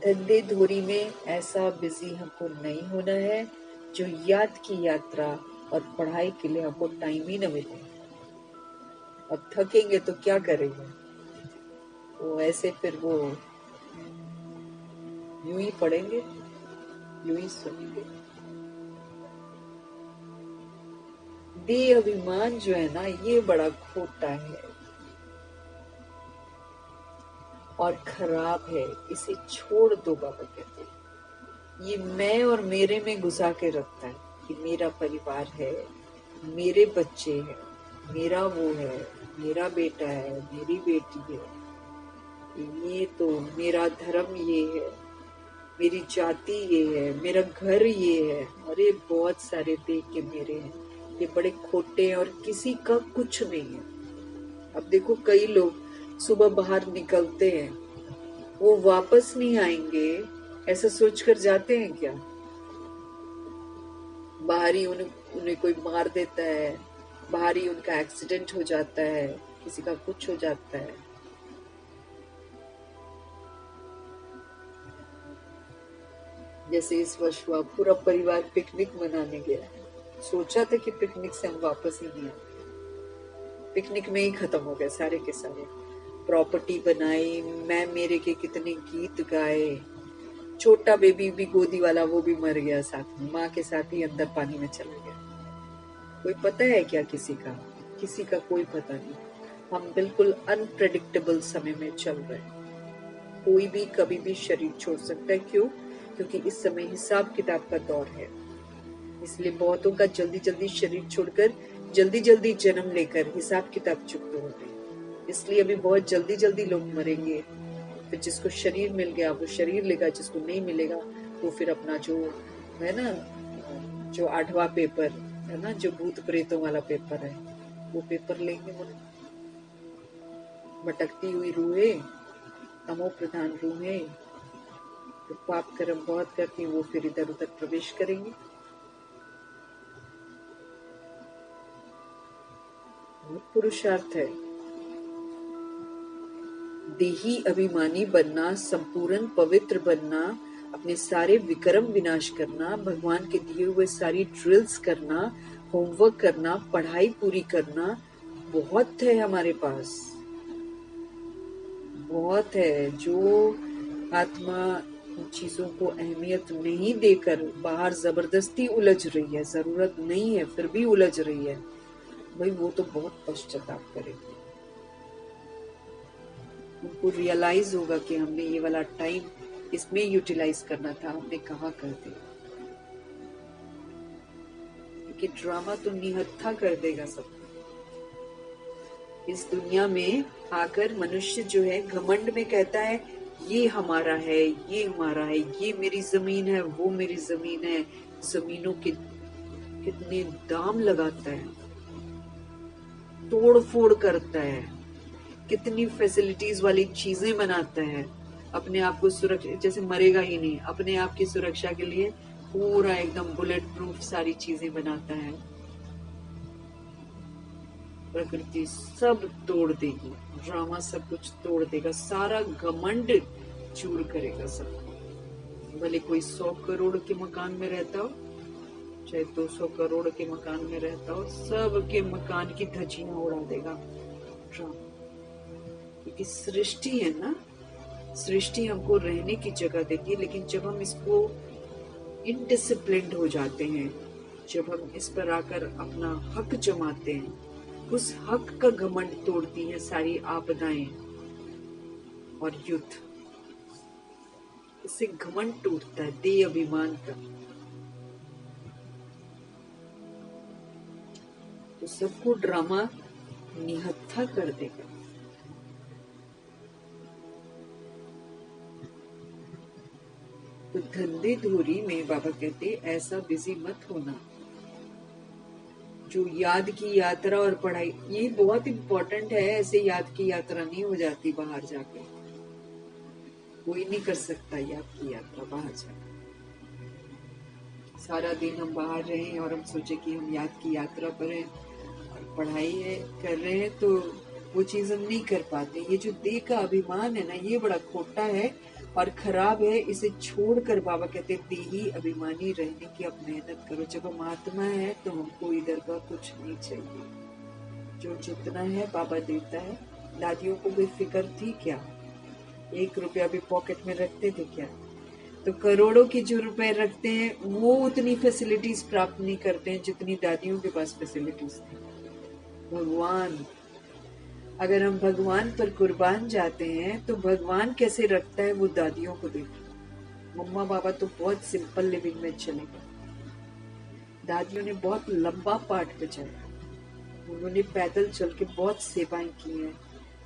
धंधे धोरी में ऐसा बिजी हमको नहीं होना है जो याद की यात्रा और पढ़ाई के लिए हमको टाइम ही न मिले। अब थकेंगे तो क्या करेंगे, वो ऐसे फिर वो यूं ही पढ़ेंगे, यूं ही सुनेंगे। देह अभिमान जो है ना, ये बड़ा खोटा है और खराब है। इसे छोड़ दो, बाबा कहते हैं। ये मैं और मेरे में घुसा के रखता है कि मेरा परिवार है, मेरे बच्चे हैं, मेरा वो है, मेरा बेटा है, मेरी बेटी है, ये तो मेरा धर्म ये है, मेरी जाति ये है, मेरा घर ये है। अरे बहुत सारे देख के मेरे हैं, ये बड़े खोटे हैं और किसी का कुछ नहीं है। अब देखो कई लोग सुबह बाहर निकलते हैं, वो वापस नहीं आएंगे ऐसा सोचकर जाते हैं क्या? बाहर ही उन्हें कोई मार देता है, बाहर ही उनका एक्सीडेंट हो जाता है, किसी का कुछ हो जाता है। जैसे इस वर्ष हुआ, पूरा परिवार पिकनिक मनाने गया। सोचा था कि पिकनिक से हम वापस ही नहीं आए, पिकनिक में ही खत्म हो गए सारे के सारे। प्रॉपर्टी बनाई, मैं मेरे के कितने गीत गाए। छोटा बेबी भी गोदी वाला वो भी मर गया साथ में, माँ के साथ ही अंदर पानी में चला गया। कोई पता है क्या किसी का? किसी का कोई पता नहीं। हम बिल्कुल अनप्रेडिक्टेबल समय में चल रहे हैं। कोई भी कभी भी शरीर छोड़ सकता है। क्यों? क्योंकि इस समय हिसाब किताब का दौर है। इसलिए बहुतों का जल्दी जल्दी शरीर छोड़कर जल्दी जल्दी जन्म लेकर हिसाब किताब चुकते हो गए। इसलिए अभी बहुत जल्दी जल्दी लोग मरेंगे। फिर जिसको शरीर मिल गया वो शरीर लेगा, जिसको नहीं मिलेगा वो फिर अपना जो है ना, जो 8वां पेपर है ना, जो भूत प्रेतों वाला पेपर है, वो पेपर लेंगे वो। भटकती हुई रूहें, तमो प्रधान रूहें जो पाप कर्म बहुत करती हैं, वो फिर इधर उधर प्रवेश करेंगे। बहुत पुरुषार्थ है। देही अभिमानी बनना, संपूर्ण पवित्र बनना, अपने सारे विक्रम विनाश करना, भगवान के दिए हुए सारी ड्रिल्स करना, होमवर्क करना, पढ़ाई पूरी करना, बहुत है हमारे पास, बहुत है। जो आत्मा उन चीजों को अहमियत नहीं देकर बाहर जबरदस्ती उलझ रही है, जरूरत नहीं है फिर भी उलझ रही है, भाई वो तो बहुत पश्चाताप करेगी। उनको रियलाइज होगा कि हमने ये वाला टाइम इसमें यूटिलाइज करना था, हमने कहाँ कर दिया। क्योंकि ड्रामा तो निहत्था कर देगा सब। इस दुनिया में आकर मनुष्य जो है घमंड में कहता है ये हमारा है, ये हमारा है, ये मेरी जमीन है, वो मेरी जमीन है। जमीनों के कितने दाम लगाता है, तोड़ फोड़ करता है, कितनी फैसिलिटीज वाली चीजें बनाता है, अपने आप को सुरक्षा, जैसे मरेगा ही नहीं, अपने आप की सुरक्षा के लिए पूरा एकदम बुलेट प्रूफ सारी चीजें बनाता है। प्रकृति सब तोड़ देगी, ड्रामा सब कुछ तोड़ देगा, सारा घमंड चूर करेगा सबको। भले कोई 100 करोड़ के मकान में रहता हो, चाहे 200 करोड़ के मकान में रहता हो, सबके मकान की धज्जियां उड़ा देगा ड्रामा। क्योंकि सृष्टि है ना, सृष्टि हमको रहने की जगह देती है, लेकिन जब हम इसको इनडिसिप्लिन्ड हो जाते हैं, जब हम इस पर आकर अपना हक जमाते हैं, उस हक का घमंड तोड़ती हैं सारी आपदाएं और युद्ध। इससे घमंड टूटता है, देह अभिमान का। तो सबको ड्रामा निहत्था कर देगा। तो धंधे धोरी में बाबा कहते ऐसा बिजी मत होना। जो याद की यात्रा और पढ़ाई, ये बहुत इम्पोर्टेंट है। ऐसे याद की यात्रा नहीं हो जाती बाहर जाके, कोई नहीं कर सकता याद की यात्रा बाहर जाकर। सारा दिन हम बाहर रहे और हम सोचे कि हम याद की यात्रा पर हैं और पढ़ाई है कर रहे हैं, तो वो चीज हम नहीं कर पाते। ये जो देह का अभिमान है ना, ये बड़ा खोटा है और खराब है। इसे छोड़कर बाबा कहते देही अभिमानी रहने की अब मेहनत करो। जब हम आत्मा है तो हमको इधर का कुछ नहीं चाहिए। जो जितना है बाबा देता है। दादियों को भी फिक्र थी क्या? 1 रुपया भी पॉकेट में रखते थे क्या? तो करोड़ों के जो रुपए रखते हैं वो उतनी फैसिलिटीज प्राप्त नहीं करते हैं जितनी दादियों के पास फैसिलिटीज थी। भगवान, अगर हम भगवान पर कुर्बान जाते हैं तो भगवान कैसे रखता है वो दादियों को देखो। मम्मा पापा तो बहुत सिंपल लिविंग में चले गए। दादियों ने बहुत लंबा पाठ बचाया, उन्होंने पैदल चल के बहुत सेवाएं की हैं।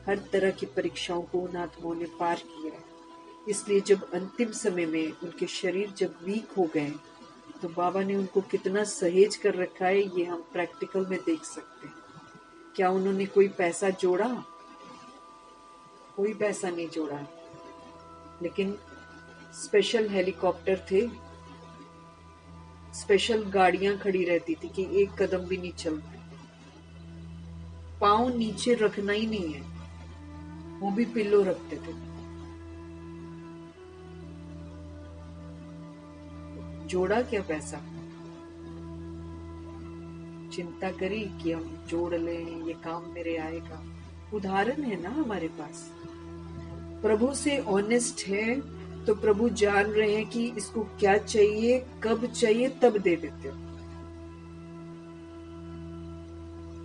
हर तरह की परीक्षाओं को उन आत्माओं ने पार किया है। इसलिए जब अंतिम समय में उनके शरीर जब वीक हो गए तो बाबा ने उनको कितना सहेज कर रखा है, ये हम प्रैक्टिकल में देख सकते हैं। क्या उन्होंने कोई पैसा जोड़ा? कोई पैसा नहीं जोड़ा, लेकिन स्पेशल हेलीकॉप्टर थे, स्पेशल गाड़ियां खड़ी रहती थी कि एक कदम भी नहीं चल पाए। पाँव नीचे रखना ही नहीं है, वो भी पिल्लो रखते थे। जोड़ा क्या पैसा? चिंता करी कि हम जोड़ लें, ये काम मेरे आएगा। उदाहरण है ना हमारे पास। प्रभु से ऑनेस्ट है तो प्रभु जान रहे हैं कि इसको क्या चाहिए, कब चाहिए, तब दे देते हो।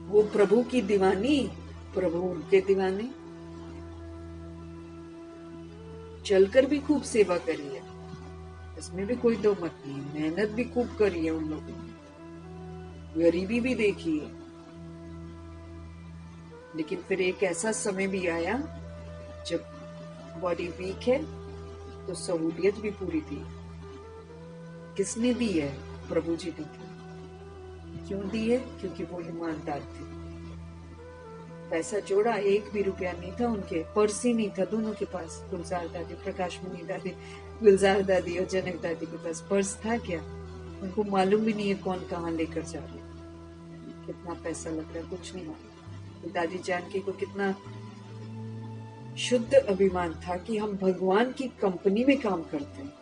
वो प्रभु की दीवानी, प्रभु उनके दीवाने। चलकर भी खूब सेवा करी है, इसमें भी कोई दो मत नहीं। मेहनत भी खूब करी है उन लोगों ने, गरीबी भी देखी है। लेकिन फिर एक ऐसा समय भी आया जब बॉडी वीक है तो सहूलियत भी पूरी थी। किसने दी है? प्रभु जी ने दी। क्यों दी है? क्योंकि वो ईमानदार थे। पैसा जोड़ा, 1 भी रुपया नहीं था उनके, पर्स ही नहीं था दोनों के पास। गुलजार दादी, प्रकाश मुनि दादी, गुलजार दादी और जनक दादी के पास पर्स था क्या? उनको मालूम भी नहीं है कौन कहाँ लेकर जा रहे, कितना पैसा लग रहा है, कुछ नहीं मालूम। तो दादी जानकी को कितना शुद्ध अभिमान था कि हम भगवान की कंपनी में काम करते हैं।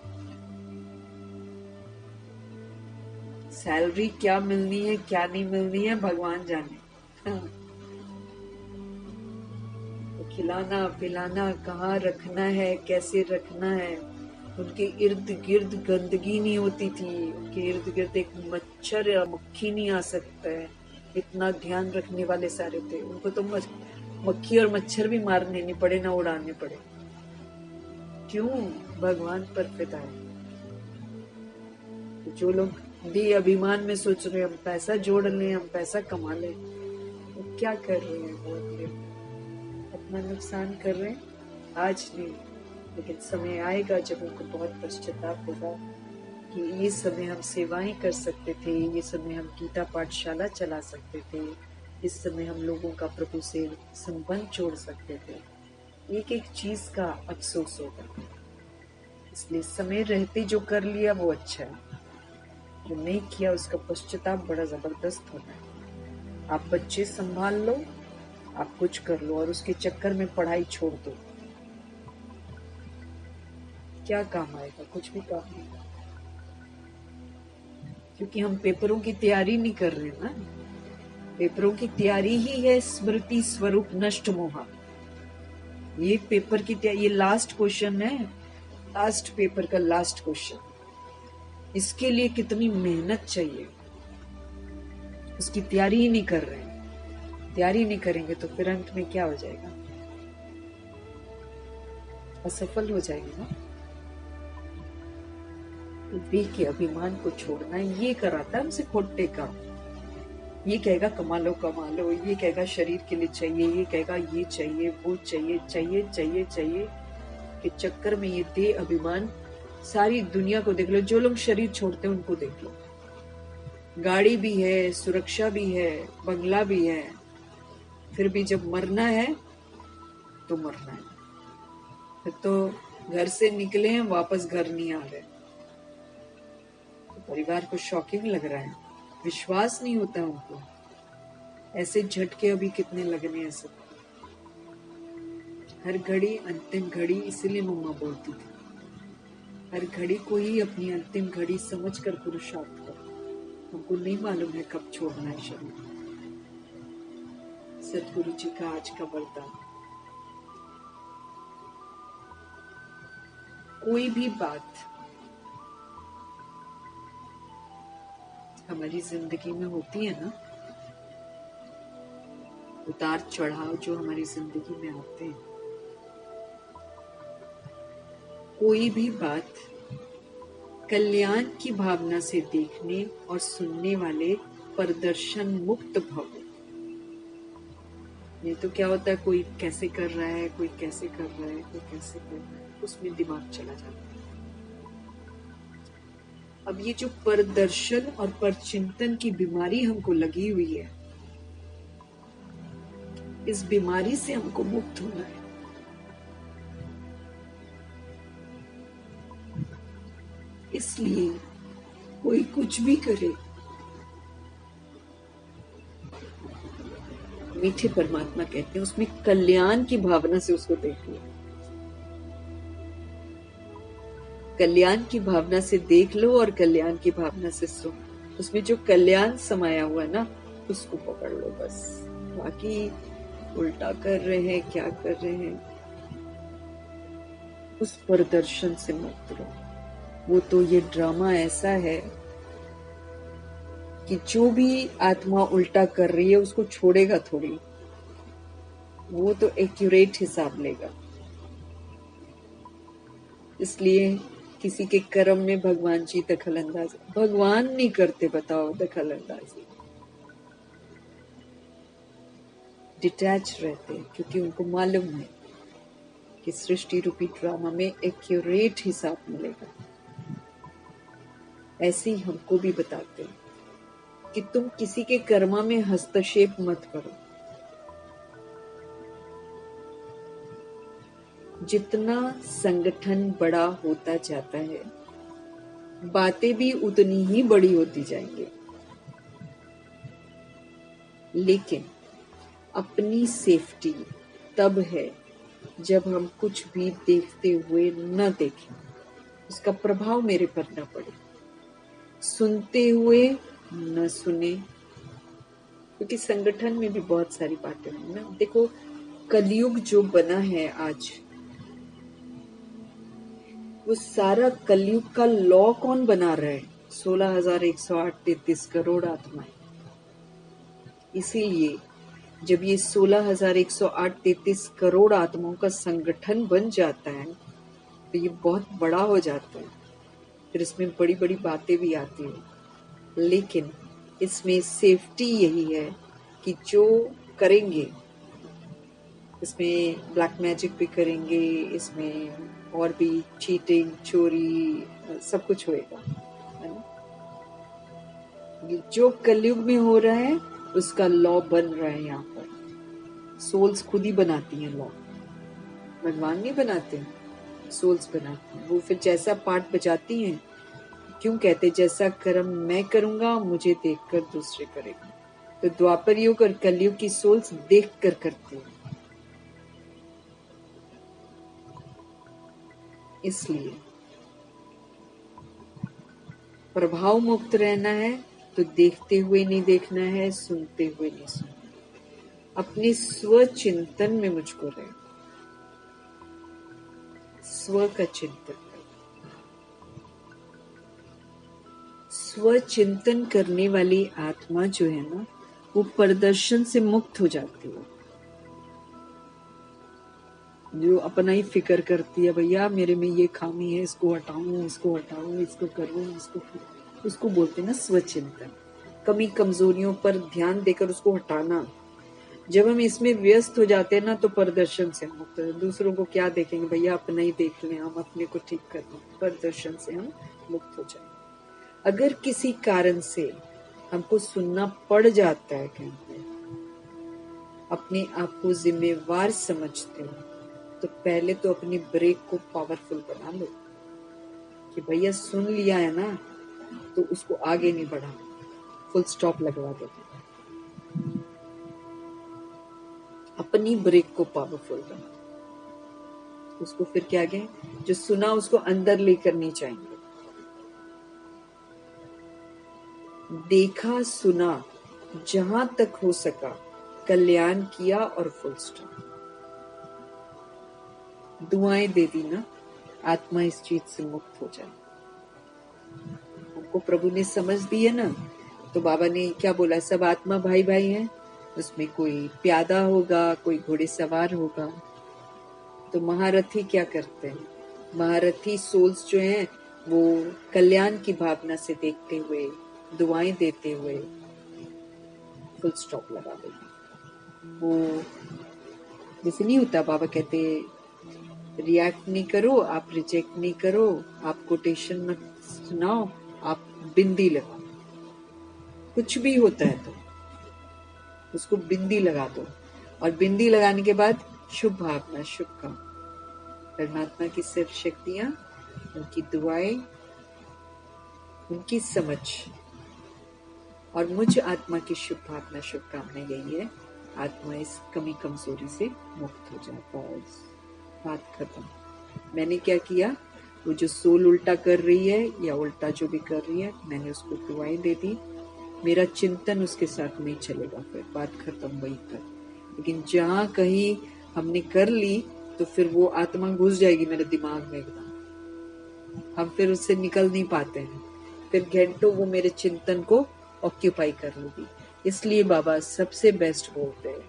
सैलरी क्या मिलनी है क्या नहीं मिलनी है भगवान जाने। हाँ। तो खिलाना पिलाना, कहाँ रखना है, कैसे रखना है, उनके इर्द गिर्द गंदगी नहीं होती थी, उनके इर्द गिर्द एक मच्छर या मक्खी नहीं आ सकता है, इतना ध्यान रखने वाले सारे थे। उनको तो मक्खी और मच्छर भी मारने नहीं पड़े, ना उड़ाने पड़े। क्यों? भगवान पर फिदा है। तो जो लोग भी अभिमान में सोच रहे हैं हम पैसा जोड़ लें, हम पैसा कमा लें, वो क्या कर रहे हैं? वो अपना नुकसान कर रहे हैं। आज नहीं, लेकिन समय आएगा जब उनको बहुत पश्चाताप होगा कि ये समय हम सेवाएं कर सकते थे, ये समय हम गीता पाठशाला चला सकते थे, इस समय हम लोगों का प्रभु से संबंध जोड़ सकते थे। एक एक चीज का अफसोस होगा। इसलिए समय रहते जो कर लिया वो अच्छा है, जो नहीं किया उसका पश्चाताप बड़ा जबरदस्त होता है। आप बच्चे संभाल लो, आप कुछ कर लो और उसके चक्कर में पढ़ाई छोड़ दो, क्या काम आएगा? कुछ भी काम नहीं। क्योंकि हम पेपरों की तैयारी नहीं कर रहे ना। पेपरों की तैयारी ही है स्मृति स्वरूप नष्ट मोहा। ये पेपर की तैयारी, ये लास्ट क्वेश्चन है, लास्ट पेपर का लास्ट क्वेश्चन। इसके लिए कितनी मेहनत चाहिए, उसकी तैयारी ही नहीं कर रहे हैं। तैयारी नहीं करेंगे तो फिर अंत में क्या हो जाएगा? असफल हो जाएंगे ना। देख के अभिमान को छोड़ना, ये कराता है हमसे खोटे काम। ये कहेगा कमा लो कमा लो, ये कहेगा शरीर के लिए चाहिए, ये कहेगा ये चाहिए वो चाहिए चाहिए चाहिए चाहिए के चक्कर में ये दे अभिमान। सारी दुनिया को देख लो, जो लोग शरीर छोड़ते हैं उनको देख लो। गाड़ी भी है, सुरक्षा भी है, बंगला भी है, फिर भी जब मरना है तो मरना है। फिर तो घर से निकले हैं, वापस घर नहीं आ रहे। तो परिवार को शॉकिंग लग रहा है, विश्वास नहीं होता उनको। ऐसे झटके अभी कितने लगने हैं सब। हर घड़ी अंतिम घड़ी, इसीलिए मम्मा बोलती थी हर घड़ी को ही अपनी अंतिम घड़ी समझकर पुरुषार्थ करो। हमको नहीं मालूम है कब छोड़ना है शरीर। सतगुरु जी का आज का वरदान, कोई भी बात हमारी जिंदगी में होती है ना, उतार चढ़ाव जो हमारी जिंदगी में आते हैं, कोई भी बात कल्याण की भावना से देखने और सुनने वाले प्रदर्शन मुक्त भव। ये तो क्या होता है, कोई कैसे कर रहा है, कोई कैसे कर रहा है, कोई कैसे कर रहा है, उसमें दिमाग चला जाता है। अब ये जो प्रदर्शन और परचिंतन की बीमारी हमको लगी हुई है, इस बीमारी से हमको मुक्त होना है। इसलिए कोई कुछ भी करे, मीठे परमात्मा कहते हैं उसमें कल्याण की भावना से उसको देख लो। कल्याण की भावना से देख लो और कल्याण की भावना से सुनो। उसमें जो कल्याण समाया हुआ है ना, उसको पकड़ लो बस। बाकी उल्टा कर रहे हैं, क्या कर रहे हैं, उस प्रदर्शन से मुक्त रहो। वो तो ये ड्रामा ऐसा है कि जो भी आत्मा उल्टा कर रही है उसको छोड़ेगा थोड़ी, वो तो एक्यूरेट हिसाब लेगा। इसलिए किसी के कर्म में भगवान जी दखल अंदाजी, भगवान नहीं करते, बताओ दखल अंदाजी। डिटैच रहते हैं क्योंकि उनको मालूम है कि सृष्टि रूपी ड्रामा में एक्यूरेट हिसाब मिलेगा। ऐसे ही हमको भी बताते हैं कि तुम किसी के कर्मा में हस्तक्षेप मत करो। जितना संगठन बड़ा होता जाता है, बातें भी उतनी ही बड़ी होती जाएंगी, लेकिन अपनी सेफ्टी तब है जब हम कुछ भी देखते हुए न देखें, उसका प्रभाव मेरे पर न पड़े, सुनते हुए न सुने, क्योंकि संगठन में भी बहुत सारी बातें हैं ना। देखो, कलयुग जो बना है आज, वो सारा कलयुग का लॉ कौन बना रहा है? 16,108-33 करोड़ आत्माएं। इसीलिए जब ये 16,108-33 करोड़ आत्माओं का संगठन बन जाता है तो ये बहुत बड़ा हो जाता है। फिर इसमें बड़ी बड़ी बातें भी आती हैं, लेकिन इसमें सेफ्टी यही है कि जो करेंगे, इसमें ब्लैक मैजिक भी करेंगे, इसमें और भी चीटिंग, चोरी, सब कुछ होएगा, है ना। जो कलयुग में हो रहा है उसका लॉ बन रहा है। यहाँ पर सोल्स खुद ही बनाती हैं लॉ, भगवान नहीं बनाते, सोल्स बनाती हैं। वो फिर जैसा पार्ट बजाती हैं, क्यों कहते जैसा कर्म मैं करूंगा मुझे देखकर दूसरे करेंगे। तो द्वापर युग और कलयुग की सोल्स देख कर करती हैं। इसलिए प्रभाव मुक्त रहना है तो देखते हुए नहीं देखना है, सुनते हुए नहीं सुनना। अपने स्व चिंतन में मुझको रहे, स्व का चिंतन करो। स्व चिंतन करने वाली आत्मा जो है ना, वो प्रदर्शन से मुक्त हो जाती है। जो अपना ही फिक्र करती है, भैया मेरे में ये खामी है, इसको हटाऊं, इसको हटाऊं, इसको करूं, उसको बोलते हैं ना स्वचिंतन। कमी कमजोरियों पर ध्यान देकर उसको हटाना। जब हम इसमें व्यस्त हो जाते हैं ना, तो प्रदर्शन से मुक्त। दूसरों को क्या देखेंगे, भैया अपना ही देख लें, हम अपने को ठीक कर लें, प्रदर्शन से हम मुक्त हो जाएंगे। अगर किसी कारण से हमको सुनना पड़ जाता है कहीं पे, अपने आप को जिम्मेवार समझते हो, तो पहले तो अपनी ब्रेक को पावरफुल बना लो कि भैया सुन लिया है ना, तो उसको आगे नहीं बढ़ा, फुल स्टॉप लगवा दो। अपनी ब्रेक को पावरफुल बना, उसको फिर क्या कहें, जो सुना उसको अंदर लेकर नहीं जाएंगे। देखा सुना, जहां तक हो सका कल्याण किया और फुल स्टॉप। दुआएं दे दी ना, आत्मा इस चीज से मुक्त हो जाए। हमको प्रभु ने समझ दी है ना, तो बाबा ने क्या बोला, सब आत्मा भाई भाई हैं। उसमें कोई प्यादा होगा, कोई घोड़े सवार होगा। तो महारथी क्या करते हैं, महारथी सोल्स जो हैं वो कल्याण की भावना से देखते हुए, दुआएं देते हुए फुल स्टॉप लगा देंगे। वो जैसे नहीं होता, बाबा कहते रिएक्ट नहीं करो, आप रिजेक्ट नहीं करो, आप कोटेशन मत सुनाओ, आप बिंदी लगाओ। कुछ भी होता है तो उसको बिंदी लगा दो, और बिंदी लगाने के बाद शुभ भावना, शुभ काम। परमात्मा की सर्व शक्तियां, उनकी दुआएं, उनकी समझ और मुझ आत्मा की शुभ भावना, शुभकामना यही है, आत्मा इस कमी कमजोरी से मुक्त हो जाता है। बात खत्म। मैंने क्या किया, वो जो सोल उल्टा कर रही है या उल्टा जो भी कर रही है, मैंने उसको दुआएं दे दी, मेरा चिंतन उसके साथ नहीं चलेगा, फिर बात खत्म वही पर। लेकिन जहां कहीं हमने कर ली तो फिर वो आत्मा घुस जाएगी मेरे दिमाग में एकदम, हम फिर उससे निकल नहीं पाते हैं, फिर घंटों वो मेरे चिंतन को ऑक्यूपाई कर लेगी। इसलिए बाबा सबसे बेस्ट बोलते हैं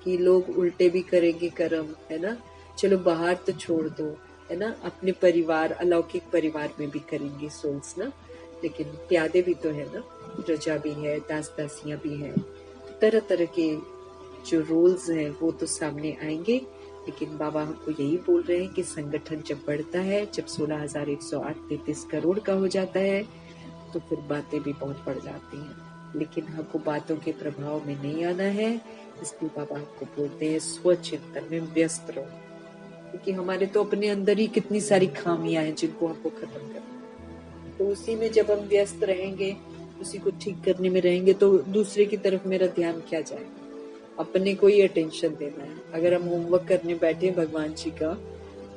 कि लोग उल्टे भी करेंगे कर्म, है ना, चलो बाहर तो छोड़ दो, है ना, अपने परिवार, अलौकिक परिवार में भी करेंगे सोल्स ना, लेकिन प्यादे भी तो है ना, प्रजा भी है, दास दासियां भी हैं, तरह तरह के जो रोल्स हैं वो तो सामने आएंगे। लेकिन बाबा हमको यही बोल रहे हैं कि संगठन जब बढ़ता है, जब 16,108-33 करोड़ का हो जाता है, तो फिर बातें भी बहुत बढ़ जाती हैं, लेकिन हमको बातों के प्रभाव में नहीं आना है। इसलिए बाबा आपको बोलते हैं स्वचिंतन में व्यस्त रहो, क्योंकि हमारे तो अपने अंदर ही कितनी सारी खामियां हैं जिनको हमको खत्म करना है। तो उसी में जब हम व्यस्त रहेंगे, उसी को ठीक करने में रहेंगे, तो दूसरे की तरफ मेरा ध्यान क्या जाएगा? अपने को ही अटेंशन देना है। अगर हम होमवर्क करने बैठे भगवान जी का,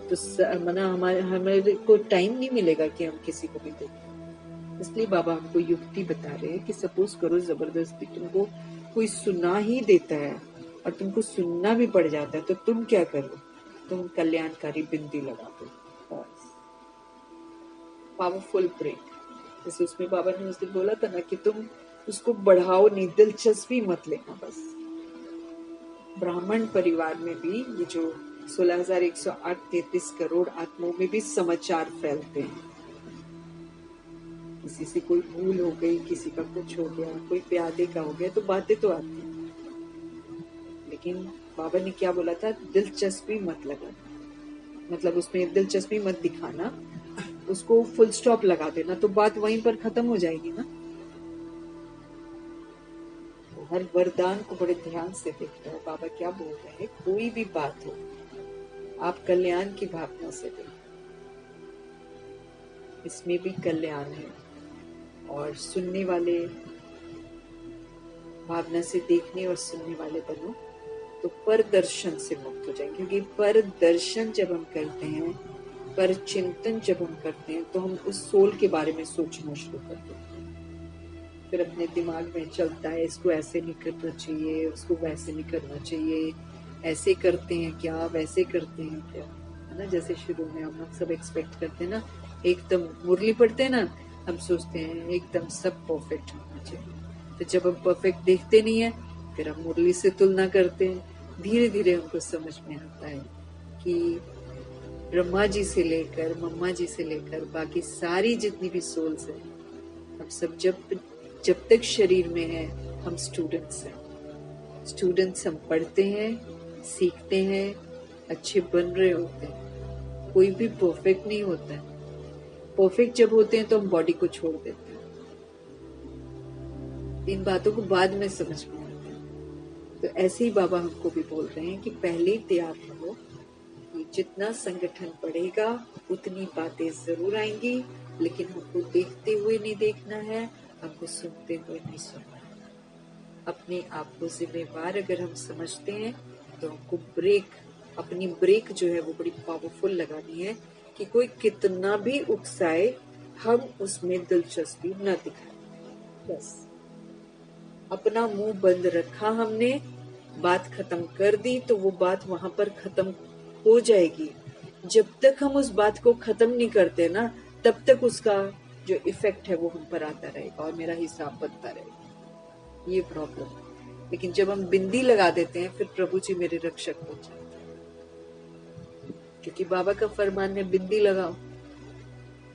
तो मना हमारे को टाइम नहीं मिलेगा कि हम किसी को भी देखें। इसलिए बाबा हमको युक्ति बता रहे हैं कि सपोज करो जबरदस्ती तुमको कोई सुना ही देता है और तुमको सुनना भी पड़ जाता है, तो तुम क्या करो? तुम कल्याणकारी बिंदी लगा दो। पावरफुल ब्रेक, जैसे उसमें बाबा ने उस दिन बोला था ना कि तुम उसको बढ़ाओ नहीं, दिलचस्पी मत लेना। बस ब्राह्मण परिवार में भी ये जो 16,108-33 करोड़ आत्माओं में भी समाचार फैलते हैं। किसी से कोई भूल हो गई, किसी का कुछ हो गया, कोई प्यादे का हो गया, तो बातें तो आती हैं, लेकिन बाबा ने क्या बोला था? दिलचस्पी मत लगाना, मतलब उसमें दिलचस्पी मत दिखाना, उसको फुल स्टॉप लगा देना, तो बात वहीं पर खत्म हो जाएगी ना। हर वरदान को बड़े ध्यान से देखना है। बाबा क्या बोल रहे हैं? कोई भी बात हो, आप कल्याण की भावना से देखें, इसमें भी कल्याण है। और सुनने वाले भावना से देखने और सुनने वाले बनो, तो पर दर्शन से मुक्त हो जाएंगे। क्योंकि पर दर्शन जब हम करते हैं, पर चिंतन जब हम करते हैं, तो हम उस सोल के बारे में सोचना शुरू कर देते हैं। फिर अपने दिमाग में चलता है, इसको ऐसे नहीं करना चाहिए, उसको वैसे नहीं करना चाहिए, ऐसे करते हैं क्या, वैसे करते हैं क्या, है ना। जैसे शुरू में हम सब एक्सपेक्ट करते हैं ना, एकदम मुरली पढ़ते हैं ना, हम सोचते हैं एकदम सब परफेक्ट होना चाहिए। तो जब हम परफेक्ट देखते नहीं है, फिर हम मुरली से तुलना करते हैं। धीरे धीरे हमको समझ में आता है कि ब्रह्मा जी से लेकर मम्मा जी से लेकर बाकी सारी जितनी भी सोल्स हैं, हम सब जब तक शरीर में है, हम स्टूडेंट्स हैं। स्टूडेंट्स हम पढ़ते हैं, सीखते हैं, अच्छे बन रहे होते हैं। कोई भी परफेक्ट नहीं होता है। परफेक्ट जब होते हैं तो हम बॉडी को छोड़ देते हैं। इन बातों को बाद में समझ में आता है। तो ऐसे ही बाबा हमको भी बोल रहे हैं कि पहले तैयार रहो कि जितना संगठन बढ़ेगा उतनी बातें जरूर आएंगी, लेकिन हमको देखते हुए नहीं देखना है, हमको सुनते हुए नहीं सुनना है। अपने आप को जिम्मेवार अगर हम समझते हैं, तो हमको अपनी ब्रेक जो है वो बड़ी पावरफुल लगानी है कि कोई कितना भी उकसाए, हम उसमें दिलचस्पी न दिखाएं। बस अपना मुंह बंद रखा हमने, बात खत्म कर दी, तो वो बात वहां पर खत्म हो जाएगी। जब तक हम उस बात को खत्म नहीं करते ना, तब तक उसका जो इफेक्ट है वो हम पर आता रहेगा और मेरा हिसाब बनता रहेगा। ये प्रॉब्लम है। लेकिन जब हम बिंदी लगा देते हैं, फिर प्रभु जी मेरे रक्षक हो जाते हैं। क्योंकि बाबा का फरमान है बिंदी लगाओ।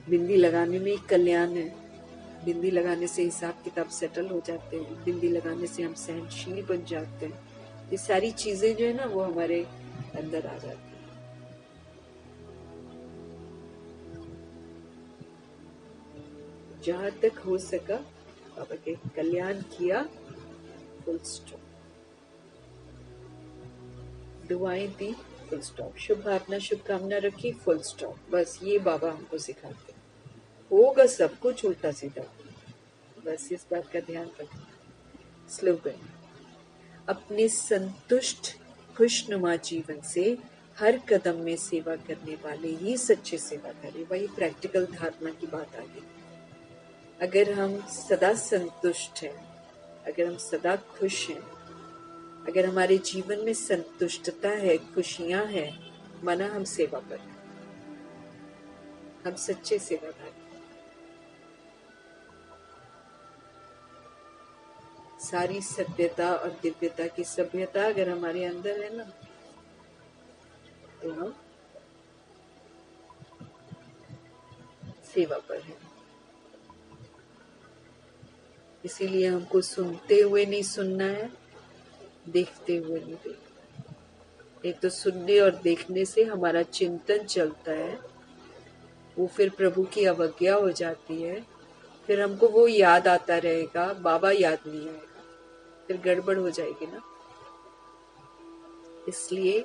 बिंदी लगाने में एक कल्याण है। बिंदी लगाने से हिसाब किताब सेटल हो जाते हैं। बिंदी लगाने से हम सहनशील बन जाते हैं। ये सारी चीजें जो है ना, वो हमारे अंदर आ जाती है। जहां तक हो सका बाबा के कल्याण किया, फुल स्टॉप। दुआएं दी, फुल स्टॉप। शुभ भावना शुभकामना रखी, फुल स्टॉप। बस ये बाबा हमको सिखाते हैं। होगा सब कुछ उल्टा सीधा, बस इस बात का ध्यान रखना। स्लोगन: अपने संतुष्ट खुशनुमा जीवन से हर कदम में सेवा करने वाले ही सच्चे सेवाकारी। वही प्रैक्टिकल धारणा की बात आ गई। अगर हम सदा संतुष्ट हैं, अगर हम सदा खुश हैं, अगर हमारे जीवन में संतुष्टता है, खुशियां हैं, माना हम सेवा कर रहे हैं, हम सच्चे सेवादार। सारी सभ्यता और दिव्यता की सभ्यता अगर हमारे अंदर है ना, तो हम सेवा पर हैं। इसीलिए हमको सुनते हुए नहीं सुनना है, देखते हुए नहीं देखना। एक तो सुनने और देखने से हमारा चिंतन चलता है, वो फिर प्रभु की अवज्ञा हो जाती है, फिर हमको वो याद आता रहेगा, बाबा याद नहीं आएगा, फिर गड़बड़ हो जाएगी ना। इसलिए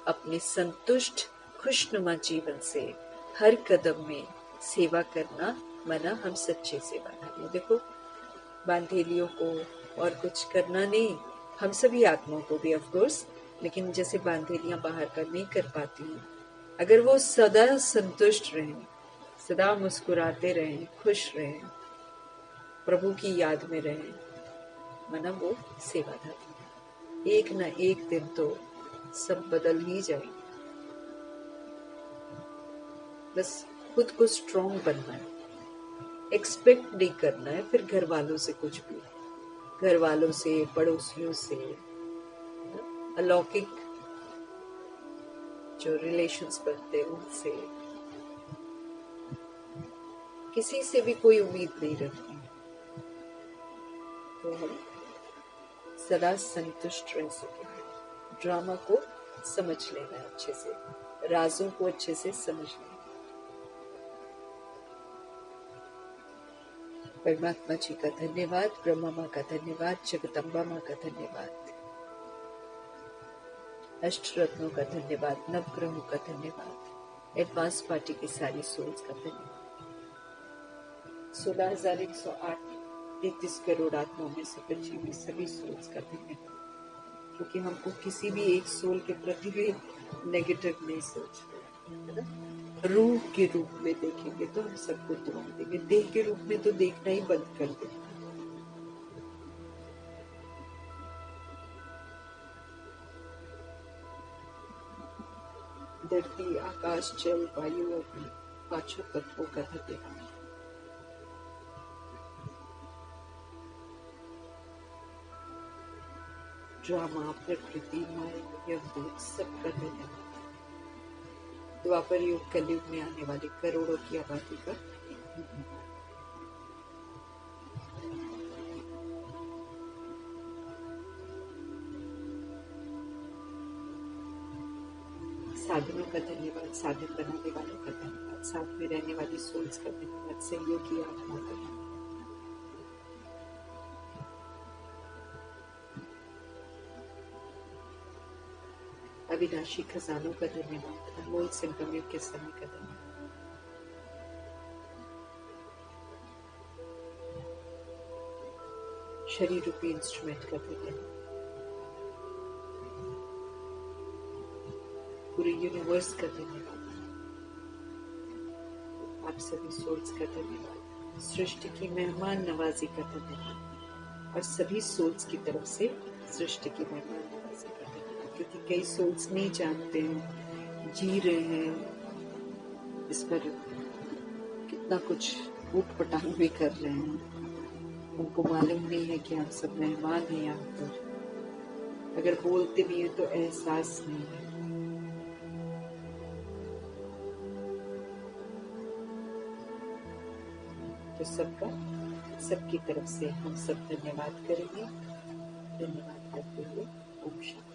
अपने संतुष्ट खुशनुमा जीवन से हर कदम में सेवा करना मना, हम सच्चे सेवाधारी। देखो, बांधेलियों को और कुछ करना नहीं, हम सभी आत्माओं को भी ऑफ कोर्स, लेकिन जैसे बांधेलियां बाहर का नहीं कर पाती हैं, अगर वो सदा संतुष्ट रहें, सदा मुस्कुराते रहें, खुश रहें, प्रभु की याद में रहें, मना वो सेवाधारी। एक न एक दिन तो सब बदल ही जाएंगे। बस खुद को स्ट्रॉन्ग बनना है, एक्सपेक्ट नहीं करना है फिर घर वालों से कुछ भी, घर वालों से, पड़ोसियों से, अलौकिक जो रिलेशंस बनते हैं उनसे, किसी से भी कोई उम्मीद नहीं रखनी। तो हम सदा संतुष्ट रह सके, ड्रामा को समझ लेना है अच्छे से, राजों को अच्छे से समझ लेना। परमात्मा जी का धन्यवाद, ब्रह्मा माँ का धन्यवाद, जगदम्बा माँ का धन्यवाद, अष्ट रत्नों का धन्यवाद, नवग्रहों का धन्यवाद, एडवांस पार्टी की सारी सोल्स का धन्यवाद। 16,108 33 करोड़ आत्माओं में से बची हुई सभी सोल्स का धन्यवाद, क्योंकि हमको किसी भी एक सोल के प्रति भी नेगेटिव नहीं सोचना, रूह के रूप में देखेंगे तो हम सबको दुआ देंगे, देह के रूप में तो देखना ही बंद कर देंगे। धरती, आकाश, जल, वायु, अग्नि, पांचों तत्वों का धन्यवाद। ड्रामा, प्रकृति, माया, यमदूत, सबका धन्यवाद। द्वापर युग, कलयुग में आने वाली करोड़ों की आबादी का साधनों का धन्यवाद, साधन बनाने वालों का धन्यवाद, साथ में रहने वाली सोल्स का धन्यवाद, सहयोगी आत्माओं का धन्यवाद, अविनाशी खजानों का धन्यवाद, अनमोल संगम युग के समय का धन्यवाद, शरीर रूपी इंस्ट्रूमेंट का धन्यवाद, पूरे यूनिवर्स का धन्यवाद, आप सभी सोल्स का धन्यवाद, सृष्टि की मेहमान नवाजी का धन्यवाद, और सभी सोल्स की तरफ से सृष्टि की मेहमान नवाजी का धन्यवाद, क्योंकि कई सोल्स नहीं जानते हैं, जी रहे हैं, इस पर कितना कुछ ऊट पटांग भी कर रहे हैं, उनको मालूम नहीं है कि हम सब मेहमान हैं यहाँ पर, अगर बोलते भी हैं तो एहसास नहीं है। तो सबका, सबकी तरफ से हम सब धन्यवाद करेंगे। धन्यवाद करते हुए ओम शांति।